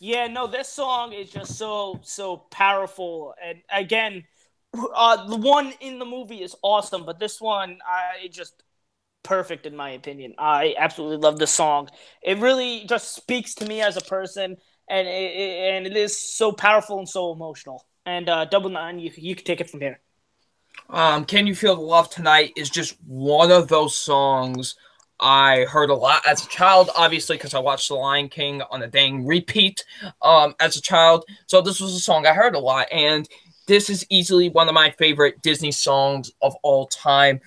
This song is just so powerful, and again, the one in the movie is awesome, but this one, just perfect in my opinion. I absolutely love this song. It really just speaks to me as a person, and it is so powerful and so emotional. And Double Nine, you can take it from here. Can You Feel the Love Tonight is just one of those songs I heard a lot as a child, obviously, because I watched The Lion King on a dang repeat as a child. So this was a song I heard a lot, and this is easily one of my favorite Disney songs of all time.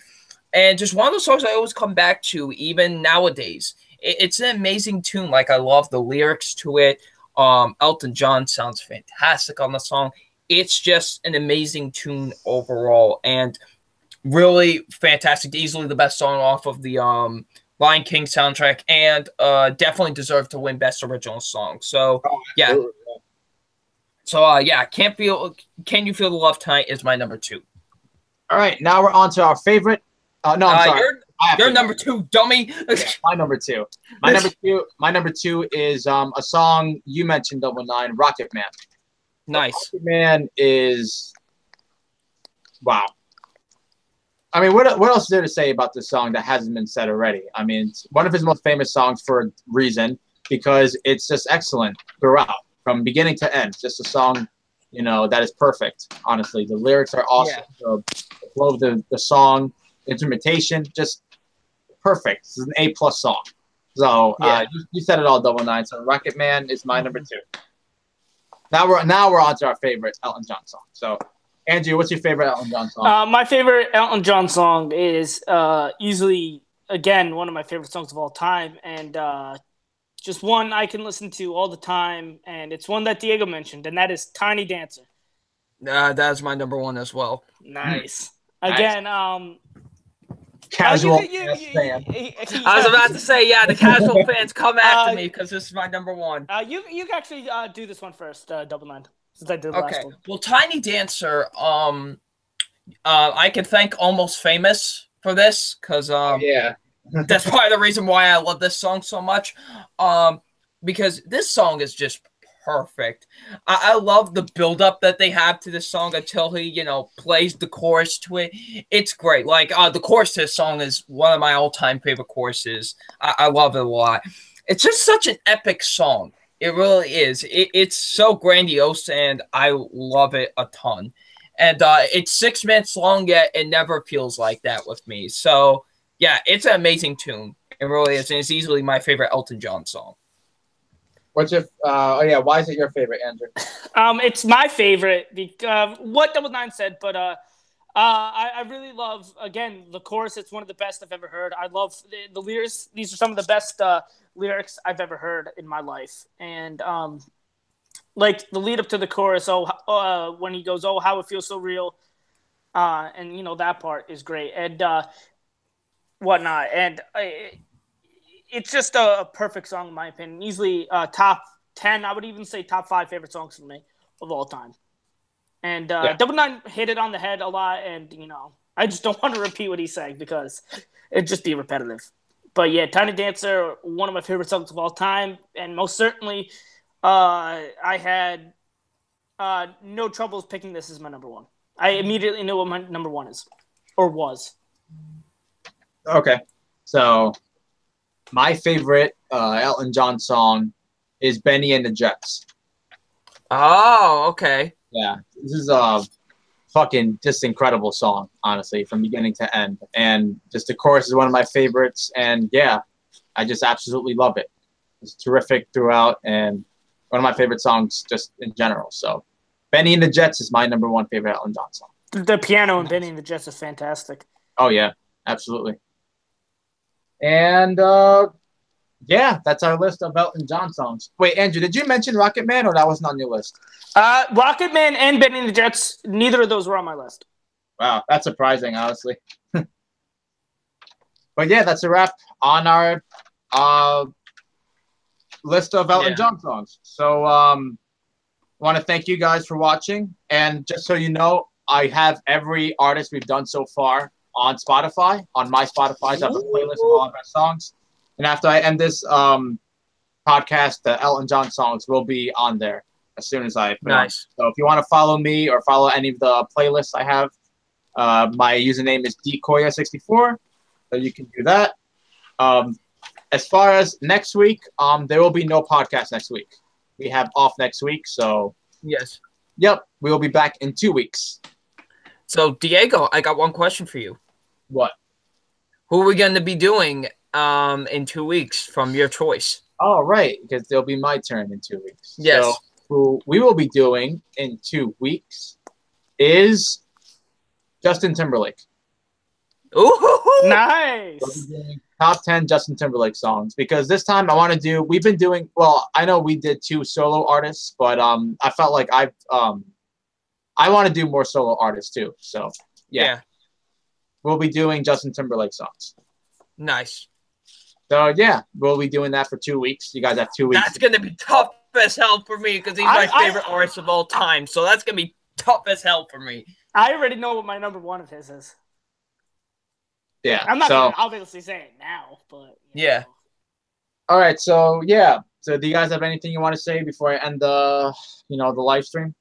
And just one of those songs I always come back to, even nowadays. It's an amazing tune. Like, I love the lyrics to it. Elton John sounds fantastic on the song. It's just an amazing tune overall, and really fantastic. Easily the best song off of the Lion King soundtrack, and definitely deserved to win Best Original Song. So, yeah. So, Can You Feel the Love Tonight is my number 2. All right, now we're on to our favorite. No, I'm sorry. You're number 2, dummy. My number 2. My number 2 is a song you mentioned, Double Nine, Rocket Man. Nice. Rocket Man is wow. I mean, what else is there to say about this song that hasn't been said already? I mean, it's one of his most famous songs for a reason, because it's just excellent throughout, from beginning to end. Just a song, that is perfect. Honestly, the lyrics are awesome. Yeah. The flow of the song, instrumentation, just perfect. This is an A+ song. So you said it all, Double Nine. So Rocket Man is my number 2. Now we're on to our favorite Elton John song. So, Andrew, what's your favorite Elton John song? My favorite Elton John song is easily, again, one of my favorite songs of all time, and just one I can listen to all the time, and it's one that Diego mentioned, and that is Tiny Dancer. That's my number 1 as well. Nice. Again, casual fan. I was about to say, the casual fans come after me because this is my number 1. You can actually do this one first, Double Nine, since I did the last one. Well, Tiny Dancer, I can thank Almost Famous for this because that's probably the reason why I love this song so much. Because this song is just perfect. I love the build-up that they have to this song until he, plays the chorus to it. It's great. Like, the chorus to this song is one of my all-time favorite choruses. I love it a lot. It's just such an epic song. It really is. It's so grandiose, and I love it a ton. And it's 6 minutes long, yet it never feels like that with me. So, yeah, it's an amazing tune. It really is, and it's easily my favorite Elton John song. What's your? Why is it your favorite, Andrew? It's my favorite because what Double Nine said, but I really love, again, the chorus. It's one of the best I've ever heard. I love the lyrics. These are some of the best lyrics I've ever heard in my life, and like the lead up to the chorus. When he goes, "Oh, how it feels so real," and that part is great, and whatnot, and. It's just a perfect song, in my opinion. Easily top 10, I would even say top 5 favorite songs for me of all time. And Double Nine hit it on the head a lot, and, I just don't want to repeat what he's saying because it'd just be repetitive. But, yeah, Tiny Dancer, one of my favorite songs of all time, and most certainly I had no troubles picking this as my number 1. I immediately knew what my number 1 is, or was. Okay, so... my favorite Elton John song is Benny and the Jets. Oh, okay. Yeah, this is a fucking just incredible song, honestly, from beginning to end. And just the chorus is one of my favorites. And yeah, I just absolutely love it. It's terrific throughout and one of my favorite songs just in general. So Benny and the Jets is my number 1 favorite Elton John song. The piano in Benny and the Jets is fantastic. Oh, yeah, absolutely. And, that's our list of Elton John songs. Wait, Andrew, did you mention Rocket Man, or that wasn't on your list? Rocket Man and Benny and the Jets, neither of those were on my list. Wow, that's surprising, honestly. But, yeah, that's a wrap on our list of Elton John songs. So, I want to thank you guys for watching. And just so you know, I have every artist we've done so far on Spotify, on my Spotify. So I have a playlist of all of our songs. And after I end this podcast, the Elton John songs will be on there as soon as I put on. So if you want to follow me or follow any of the playlists I have, my username is Decoya64. So you can do that. As far as next week, there will be no podcast next week. We have off next week. So yes. Yep. We will be back in 2 weeks. So, Diego, I got one question for you. What? Who are we going to be doing in 2 weeks from your choice? Oh, right, because it'll be my turn in 2 weeks. Yes. So, who we will be doing in 2 weeks is Justin Timberlake. Ooh, nice. We'll be doing top 10 Justin Timberlake songs because this time I want to do. We've been doing. Well, I know we did 2 solo artists, but I felt like I want to do more solo artists too. So yeah. We'll be doing Justin Timberlake songs. Nice. So yeah, we'll be doing that for 2 weeks. You guys have 2 weeks. That's gonna be tough as hell for me because he's my favorite artist of all time. So that's gonna be tough as hell for me. I already know what my number 1 of his is. Yeah, I'm not gonna obviously say it now, but yeah. know. All right, so yeah. So do you guys have anything you want to say before I end the the live stream?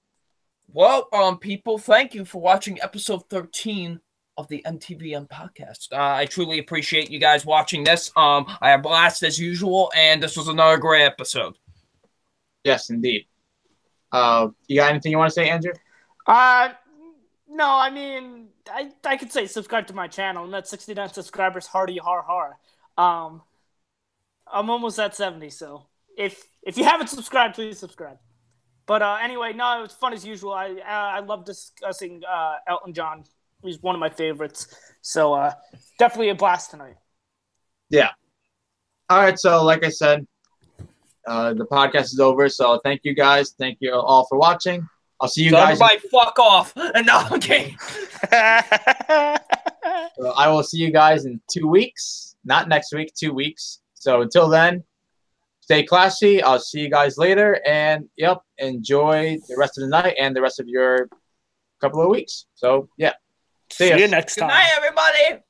Well, people, thank you for watching episode 13 of the MTVM podcast. I truly appreciate you guys watching this. I had a blast as usual, and this was another great episode. Yes, indeed. You got anything you want to say, Andrew? No, No, I mean, I could say subscribe to my channel. I'm at 69 subscribers. Hardy har har. I'm almost at 70. So if you haven't subscribed, please subscribe. But anyway, no, it was fun as usual. I love discussing Elton John. He's one of my favorites. So definitely a blast tonight. Yeah. All right. So like I said, the podcast is over. So thank you guys. Thank you all for watching. I'll see you guys. Everybody fuck off. No, okay. So I will see you guys in 2 weeks. Not next week, 2 weeks. So until then, stay classy. I'll see you guys later. And, yep, enjoy the rest of the night and the rest of your couple of weeks. So, yeah. See you next time. Good night, everybody.